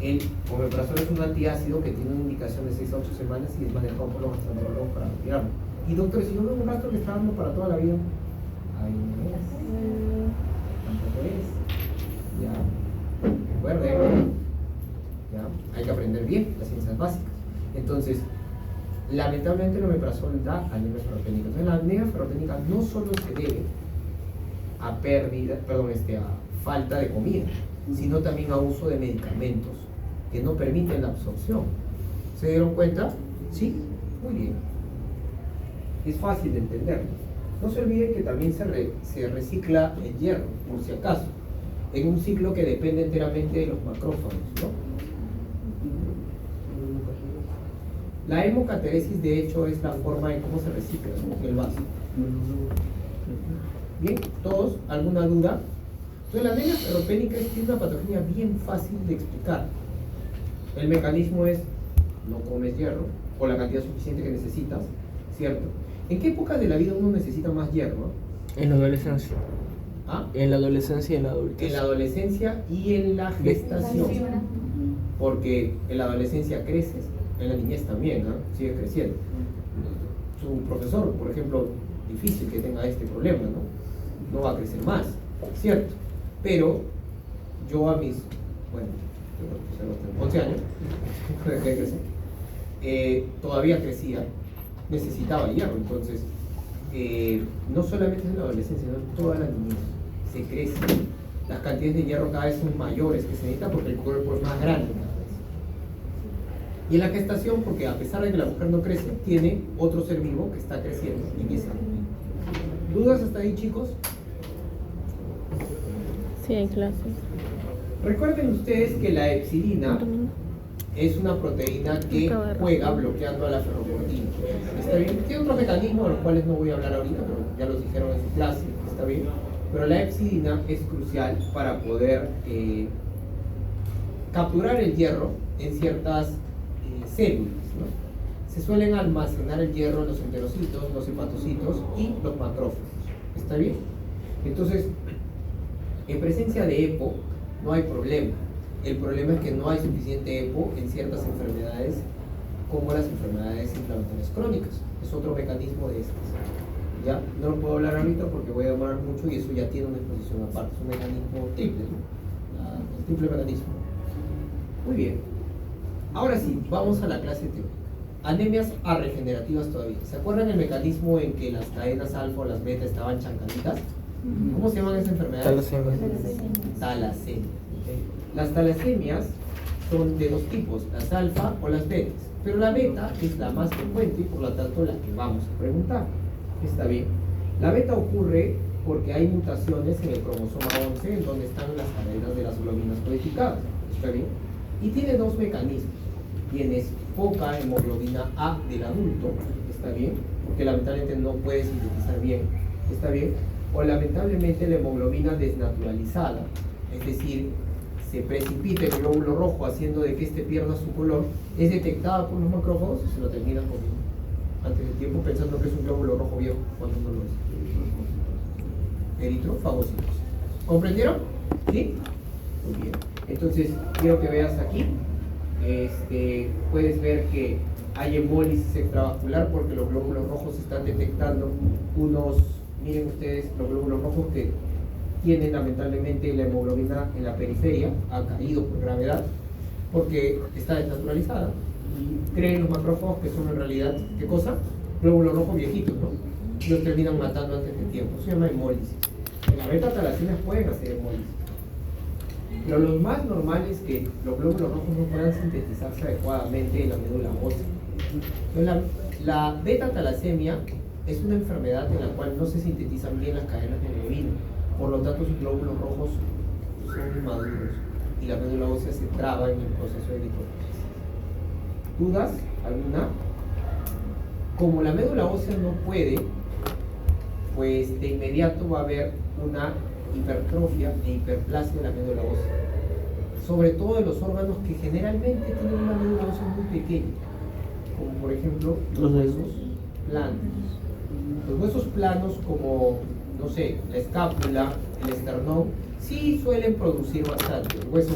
El omeprazol es un antiácido que tiene una indicación de 6 a 8 semanas y es manejado por los gastroenterólogos para retirarlo. Y doctor, si yo veo un rastro que está dando para toda la vida, ahí no es. Tampoco es. Ya. Recuerden. Ya. Hay que aprender bien las ciencias básicas. Entonces, lamentablemente el omeprazol da anemia ferropénica. Entonces, la anemia ferropénica no solo se debe a a falta de comida, sino también a uso de medicamentos que no permiten la absorción. ¿Se dieron cuenta? ¿Sí? Muy bien. Es fácil de entender. No se olviden que también se recicla el hierro, por si acaso, en un ciclo que depende enteramente de los macrófagos, ¿no? La hemocateresis, de hecho, es la forma en cómo se recicla, ¿no? El vaso. Bien, ¿todos? ¿Alguna duda? Entonces, la anemia ferropénica es una patología bien fácil de explicar. El mecanismo es, no comes hierro, o la cantidad suficiente que necesitas, ¿cierto? ¿En qué época de la vida uno necesita más hierro?
En la adolescencia.
¿Ah?
En la adolescencia y en la adultez.
En la adolescencia y en la gestación. Porque en la adolescencia creces, en la niñez también, ¿ah? Sigues creciendo. Su profesor, por ejemplo, difícil que tenga este problema, ¿no? No va a crecer más, ¿cierto? Pero yo a mis, bueno, 11 años, dejé de crecer, todavía crecía, necesitaba hierro, entonces, no solamente en la adolescencia, sino en toda la niñez, se crece. Las cantidades de hierro cada vez son mayores que se necesitan porque el cuerpo es más grande cada vez. Y en la gestación, porque a pesar de que la mujer no crece, tiene otro ser vivo que está creciendo en esa. ¿Dudas hasta ahí, chicos?
Sí, hay clases.
Recuerden ustedes que la epsilina es una proteína que juega bloqueando a la ferroportina. ¿Está bien? Tiene otros mecanismos de los cuales no voy a hablar ahorita, pero ya los dijeron en su clase, ¿está bien? Pero la epsilina es crucial para poder capturar el hierro en ciertas células, ¿no? Se suelen almacenar el hierro en los enterocitos, los hepatocitos y los macrófagos. ¿Está bien? Entonces, en presencia de EPO no hay problema. El problema es que no hay suficiente EPO en ciertas enfermedades como las enfermedades inflamatorias crónicas. Es otro mecanismo de estas. Ya no lo puedo hablar ahorita porque voy a demorar mucho y eso ya tiene una exposición aparte. Es un mecanismo triple, ¿no? El triple mecanismo. Muy bien. Ahora sí, vamos a la clase teórica. Anemias arregenerativas todavía. ¿Se acuerdan el mecanismo en que las cadenas alfa o las beta estaban chancaditas? ¿Cómo se llaman esas enfermedades?
Talasemia.
Talasemia. Las talasemias son de dos tipos, las alfa o las betas. Pero la beta es la más frecuente y por lo tanto la que vamos a preguntar. Está bien. La beta ocurre porque hay mutaciones en el cromosoma 11 en donde están las cadenas de las globinas codificadas. ¿Está bien? Y tiene dos mecanismos. Tienes poca hemoglobina A del adulto, ¿está bien? Porque lamentablemente no puede sintetizar bien, ¿está bien? O lamentablemente la hemoglobina desnaturalizada, es decir, se precipita el glóbulo rojo haciendo de que este pierda su color, es detectada por los macrófagos y se lo terminan comiendo antes del tiempo pensando que es un glóbulo rojo viejo cuando no lo es. Eritrofagocitos. ¿Comprendieron? ¿Sí? Muy bien. Entonces, quiero que veas aquí. Puedes ver que hay hemólisis extravascular porque los glóbulos rojos están detectando unos, miren ustedes, los glóbulos rojos que tienen lamentablemente la hemoglobina en la periferia, ha caído por gravedad, porque está desnaturalizada. Y creen los macrófagos que son en realidad, ¿qué cosa? Glóbulos rojos viejitos, ¿no? Y los terminan matando antes de tiempo. Eso se llama hemólisis. En la beta talasemias pueden hacer hemólisis. Pero lo más normal es que los glóbulos rojos no puedan sintetizarse adecuadamente en la médula ósea. Entonces, la beta-talasemia es una enfermedad en la cual no se sintetizan bien las cadenas de hemoglobina. Por lo tanto, sus glóbulos rojos son inmaduros y la médula ósea se traba en el proceso de eritropoyesis. ¿Dudas? ¿Alguna? Como la médula ósea no puede, pues de inmediato va a haber una hipertrofia e hiperplasia de la médula ósea, sobre todo de los órganos que generalmente tienen una médula ósea muy pequeña, como por ejemplo los huesos planos. Los huesos planos como, no sé, la escápula, el esternón, sí suelen producir bastante, el hueso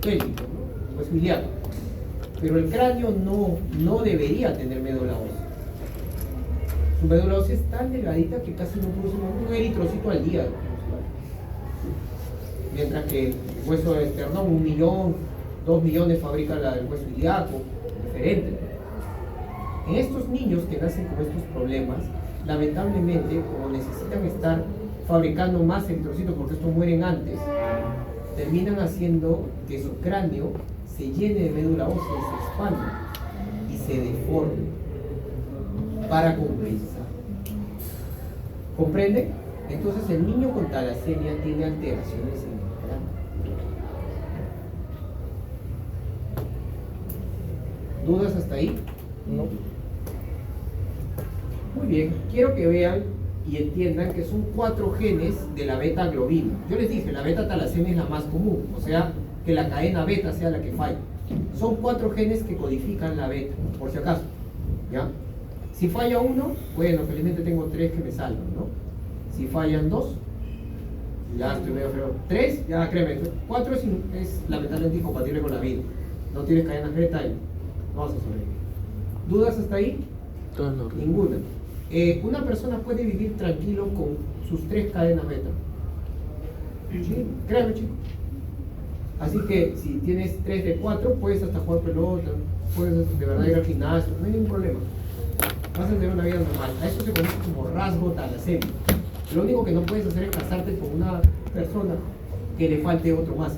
pélvico, ¿no? El hueso ilíaco, pero el cráneo no debería tener médula ósea. Su médula ósea es tan delgadita que casi no produce un eritrocito al día. Mientras que el hueso del esternón, 1 millón, 2 millones fabrica el hueso ilíaco, diferente. En estos niños que nacen con estos problemas, lamentablemente, como necesitan estar fabricando más eritrocitos porque estos mueren antes, terminan haciendo que su cráneo se llene de médula ósea y se expanda y se deforme para compensar. ¿Comprende? Entonces el niño con talasemia tiene alteraciones en el cráneo. ¿Dudas hasta ahí?
No.
Muy bien, quiero que vean y entiendan que son 4 genes de la beta-globina. Yo les dije, la beta-talasemia es la más común, o sea, que la cadena beta sea la que falla. Son 4 genes que codifican la beta, por si acaso, ¿ya?
Si falla uno, bueno, felizmente tengo 3 que me salvan, ¿no? Si fallan 2, ya estoy medio feo. 3, ya créeme, 4 es lamentablemente incompatible con la vida. No tienes cadenas beta y no vas a sobrevivir. ¿Dudas hasta ahí?
Todo en orden.
Ninguna. Una persona puede vivir tranquilo con sus 3 cadenas beta. Sí, créeme, chicos. Así que si tienes 3 de 4, puedes hasta jugar pelota, puedes de verdad ir al gimnasio, no hay ningún problema. Vas a tener una vida normal. A eso se conoce como rasgo talasémico. Lo único que no puedes hacer es casarte con una persona que le falte otro más.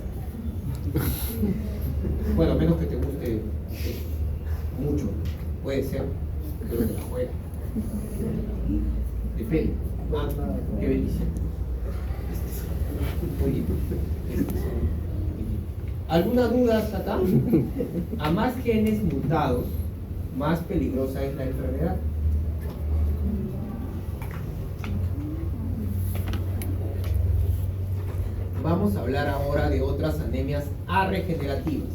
Bueno, a menos que te guste mucho. Puede ser, pero te la juega. Depende. Ah, qué bendición. Oye, ¿alguna duda hasta acá? A más genes mutados, más peligrosa es la enfermedad. Vamos a hablar ahora de otras anemias arregenerativas,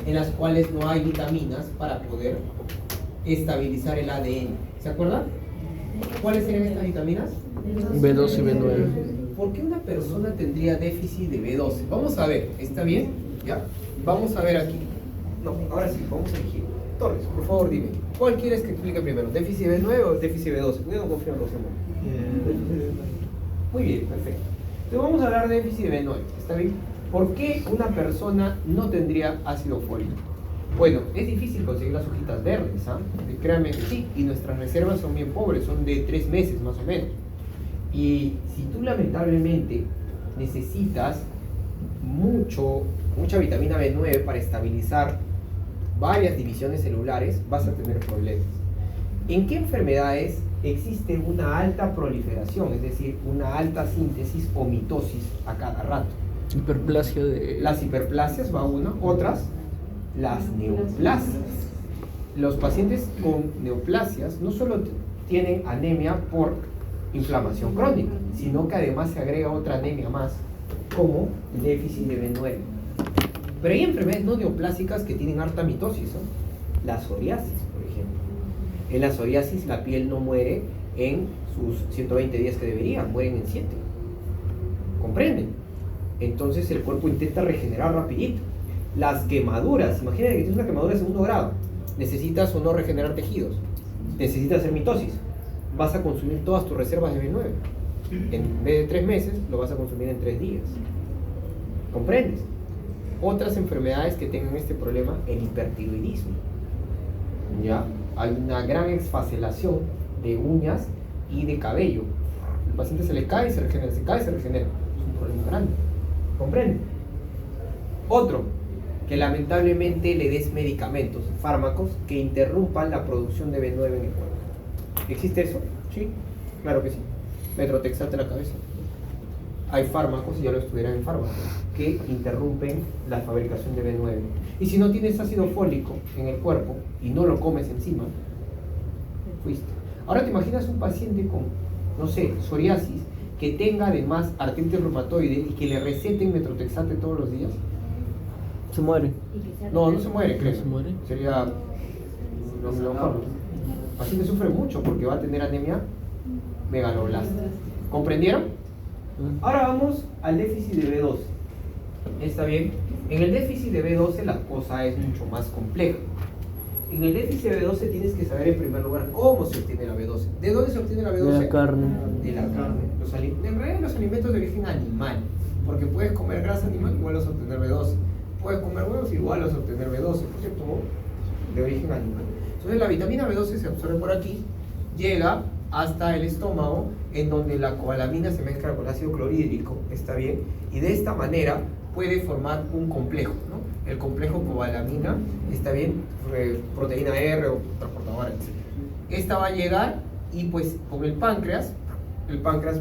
en las cuales no hay vitaminas para poder estabilizar el ADN. ¿Se acuerdan? ¿Cuáles serían estas vitaminas?
B2 y B9.
¿Por qué una persona tendría déficit de B12? Vamos a ver, ¿está bien? ¿Ya? Vamos a ver aquí. No, ahora sí, vamos a elegir. Torres, por favor dime, ¿cuál quieres que explique primero? ¿Déficit B9 o déficit B12? Yo no confío en los demás. Muy bien, perfecto. Entonces vamos a hablar de déficit de B9, ¿está bien? ¿Por qué una persona no tendría ácido fólico? Bueno, es difícil conseguir las hojitas verdes, ¿ah? Créanme que sí, y nuestras reservas son bien pobres, son de 3 meses más o menos. Y si tú lamentablemente necesitas mucha vitamina B9 para estabilizar varias divisiones celulares, vas a tener problemas. ¿En qué enfermedades existe una alta proliferación, es decir, una alta síntesis o mitosis a cada rato?
Hiperplasia de...
Las hiperplasias va una, otras, las neoplasias. Los pacientes con neoplasias no solo tienen anemia por inflamación crónica, sino que además se agrega otra anemia más, como el déficit de B9. Pero hay enfermedades no neoplásicas que tienen harta mitosis, ¿no? La psoriasis, por ejemplo. En la psoriasis la piel no muere en sus 120 días que debería, mueren en 7. ¿Comprenden? Entonces el cuerpo intenta regenerar rapidito. Las quemaduras, imagínate que tienes una quemadura de 2º grado, necesitas o no regenerar tejidos, necesitas hacer mitosis, vas a consumir todas tus reservas de B9. En vez de 3 meses, lo vas a consumir en 3 días. ¿Comprendes? Otras enfermedades que tengan este problema, el hipertiroidismo. ¿Ya? Hay una gran exfaselación de uñas y de cabello. El paciente se le cae y se regenera, se cae y se regenera. Es un problema grande. ¿Comprende? Otro, que lamentablemente le des medicamentos, fármacos que interrumpan la producción de B9 en el cuerpo. ¿Existe eso? Sí, claro que sí. Metrotexate en la cabeza. Hay fármacos, y ya lo estudiarán en fármacos, que interrumpen la fabricación de B9. Y si no tienes ácido fólico en el cuerpo y no lo comes encima, fuiste. Ahora te imaginas un paciente con, no sé, psoriasis, que tenga además artritis reumatoide y que le receten metrotexate todos los días.
Se muere.
No, no se muere, creo.
¿No se muere?
Sería lo mejor. El paciente sufre mucho porque va a tener anemia megaloblástica. ¿Comprendieron? Ahora vamos al déficit de B12. ¿Está bien? En el déficit de B12 la cosa es mucho más compleja. En el déficit de B12 tienes que saber en primer lugar cómo se obtiene la B12. ¿De dónde se obtiene la B12?
De la carne.
De la carne. En realidad los alimentos de origen animal. Porque puedes comer grasa animal, igual vas a obtener B12. Puedes comer huevos, igual vas a obtener B12. Por cierto, de origen animal. Entonces la vitamina B12 se absorbe por aquí, llega hasta el estómago, en donde la cobalamina se mezcla con ácido clorhídrico, ¿está bien? Y de esta manera puede formar un complejo, ¿no? El complejo cobalamina, ¿está bien? Proteína R o transportadora, etc. Esta va a llegar y pues con el páncreas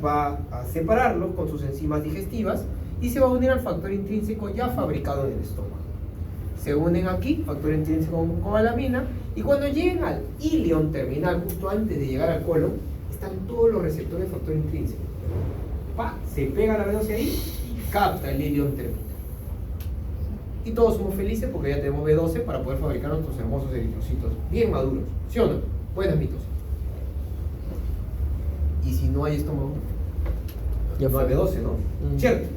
va a separarlo con sus enzimas digestivas y se va a unir al factor intrínseco ya fabricado en el estómago. Se unen aquí, factor intrínseco con cobalamina, y cuando lleguen al íleon terminal, justo antes de llegar al colon, están todos los receptores de factor intrínseco. Se pega la B12 ahí y capta el íleon terminal. Y todos somos felices porque ya tenemos B12 para poder fabricar nuestros hermosos eritrocitos bien maduros. ¿Sí o no? Buenas mitos.
Y si no hay estómago,
Ya
no
fue.
hay B12, ¿no?
Mm.
¿Cierto?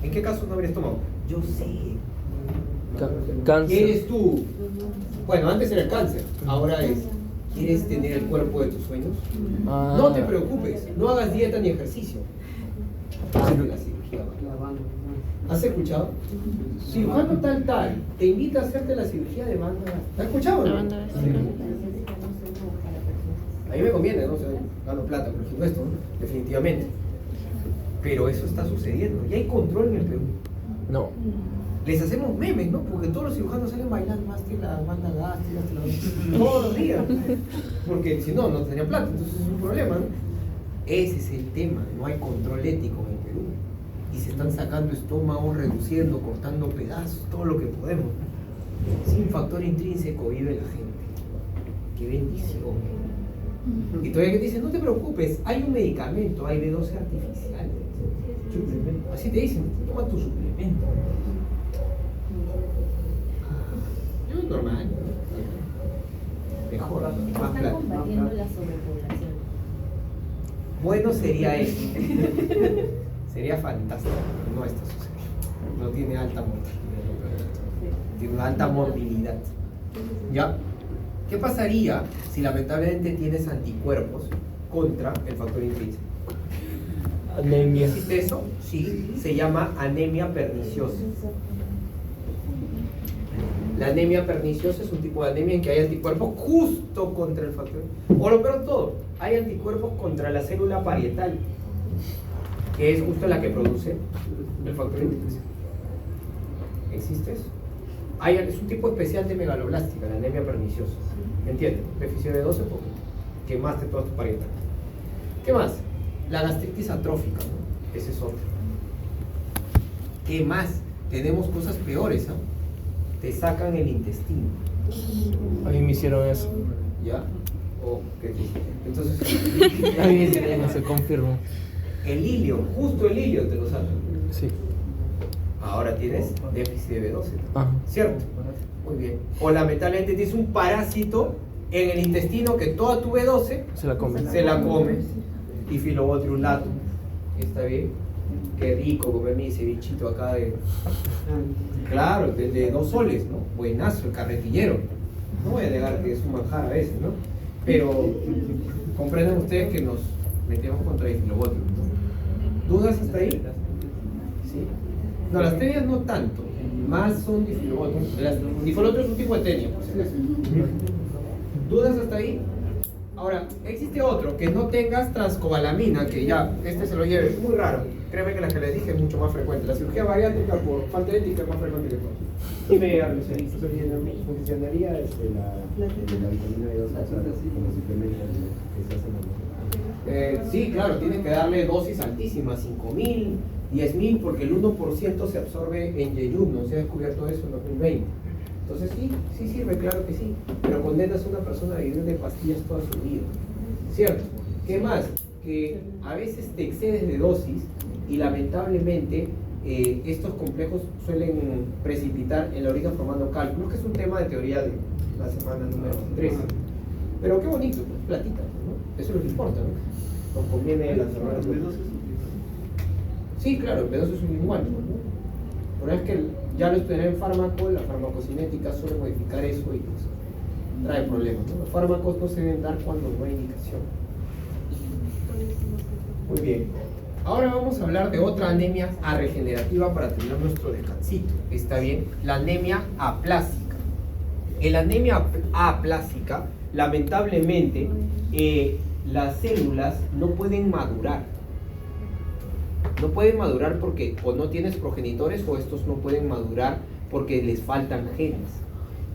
¿En qué caso no habría estómago? Yo sé.
Cáncer.
¿Quieres tú? Bueno, antes era el cáncer, ahora es, ¿quieres tener el cuerpo de tus sueños?
Ah.
No te preocupes, no hagas dieta ni ejercicio. Hazte la cirugía. ¿Has escuchado? Cirujano tal, te invita a hacerte la cirugía de banda. ¿Has escuchado?
La
No?
banda
Sí. A mí me conviene, ¿no? O sea, gano plata, por ejemplo, esto, ¿no? Definitivamente. Pero eso está sucediendo. Y hay control en el Perú.
No.
Les hacemos memes, ¿no? Porque todos los cirujanos salen bailando, hazte la banda gástrica, todos los días. Porque si no, no tendría plata, entonces es un problema, ¿no? Ese es el tema, no hay control ético en el Perú. Y se están sacando estómagos, reduciendo, cortando pedazos, todo lo que podemos. Sin factor intrínseco vive la gente. Qué bendición. Y todavía que te dicen, no te preocupes, hay un medicamento, hay B12 artificial. Suplemento. Así te dicen, toma tu suplemento. Es normal. Mejor, más
Están
plata.
combatiendo la sobrepoblación.
Bueno sería eso. Sería fantástico. No está sucediendo. No tiene alta mortalidad. Tiene una alta morbilidad. ¿Ya? ¿Qué pasaría si lamentablemente tienes anticuerpos contra el factor intrínseco?
Anemia.
¿Existe eso? Sí, se llama anemia perniciosa. La anemia perniciosa es un tipo de anemia en que hay anticuerpos justo contra el factor. O lo peor de todo, hay anticuerpos contra la célula parietal, que es justo la que produce el factor intrínseco. ¿Existe eso? Es un tipo especial de megaloblástica, la anemia perniciosa. ¿Entiendes? Déficit de 12 porque quemaste toda tu parietal. ¿Qué más? La gastritis atrófica, ¿no? Ese es otro. ¿Qué más? Tenemos cosas peores, ¿ah? Te sacan el intestino.
A mí me hicieron eso.
¿Ya? ¿O qué te hicieron? Entonces,
A mí me hicieron eso, confirmo.
el hilio, justo el hilio te lo sacan.
Sí.
Ahora tienes déficit de B12,
Ajá.
¿cierto? Muy bien. O lamentablemente tienes un parásito en el intestino que toda tu B12
Se la comen.
se la come. Y filobotriulatum. ¿Está bien? Qué rico comerme ese bichito acá de... Claro, de 2 soles, ¿no? Buenazo, el carretillero. No voy a negar que es un manjar a veces, ¿no? Pero comprenden ustedes que nos metemos contra el filobotrium, ¿no? ¿Dudas hasta ahí? ¿Sí? No, las tenias no tanto. Más son difilobotrium. Difilobotrium es un tipo de tenia, por si acaso. ¿Dudas hasta ahí? Ahora, existe otro, que no tengas transcobalamina, que ya, este se lo lleve, es muy raro. Créeme que la que les dije es mucho más frecuente. La cirugía bariátrica por falta de ética es más frecuente que todo.
Dime, funcionaría la vitamina B2 como suplemento que se hace en la
Sí, claro, tiene que darle dosis altísimas, 5.000, 10.000, porque el 1% se absorbe en yeyuno, se ha descubierto eso en 2020. Entonces sí sirve, claro que sí, pero condenas a una persona a vivir de pastillas toda su vida, ¿cierto? ¿Qué más? Que a veces te excedes de dosis y lamentablemente estos complejos suelen precipitar en la orina formando cálculos, que es un tema de teoría de la semana número 13. Pero qué bonito, pues, platita, ¿no? Eso es lo que importa, ¿no? Nos conviene las hermanas. Sí, claro, el B2 es un igual, ¿no? Pero es que ya lo estudié en fármaco, la farmacocinética suele modificar eso y pues, trae problemas, ¿no? Los fármacos no se deben dar cuando no hay indicación. Muy bien. Ahora vamos a hablar de otra anemia regenerativa para tener nuestro descansito. ¿Está bien? La anemia aplásica. En la anemia aplásica, lamentablemente, las células no pueden madurar. No pueden madurar porque o no tienes progenitores o estos no pueden madurar porque les faltan genes.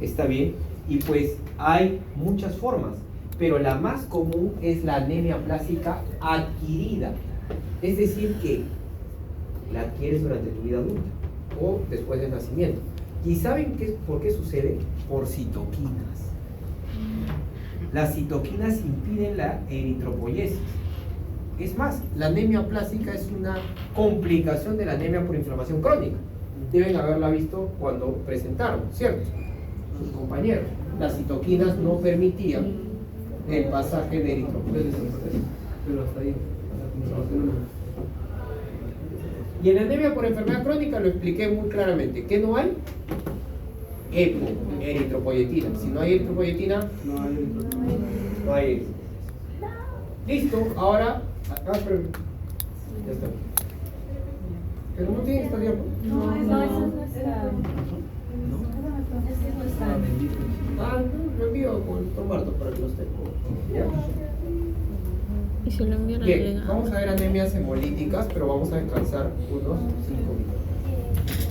¿Está bien? Y pues hay muchas formas, pero la más común es la anemia aplásica adquirida. Es decir, que la adquieres durante tu vida adulta o después del nacimiento. ¿Y saben por qué sucede? Por citoquinas. Las citoquinas impiden la eritropoyesis. Es más, la anemia aplásica es una complicación de la anemia por inflamación crónica. Deben haberla visto cuando presentaron, ¿cierto? Sus compañeros. Las citoquinas no permitían el pasaje de eritropoyesis. Pero hasta ahí.
Y en la anemia por enfermedad crónica lo expliqué muy claramente. ¿Qué no hay? EPO, eritropoyetina. Si no hay eritropoyetina, no hay eritropoyetina. Listo, ahora. Pero. Ya está. Pero no tiene que estar tiempo.
No, esa es nuestra. Esa es nuestra.
Lo envío con el doctor Marto para que los tenga. ¿Ya?
Y se lo envío a la
Bien,
delegada.
vamos a ver anemias hemolíticas, pero vamos a descansar unos 5 minutos.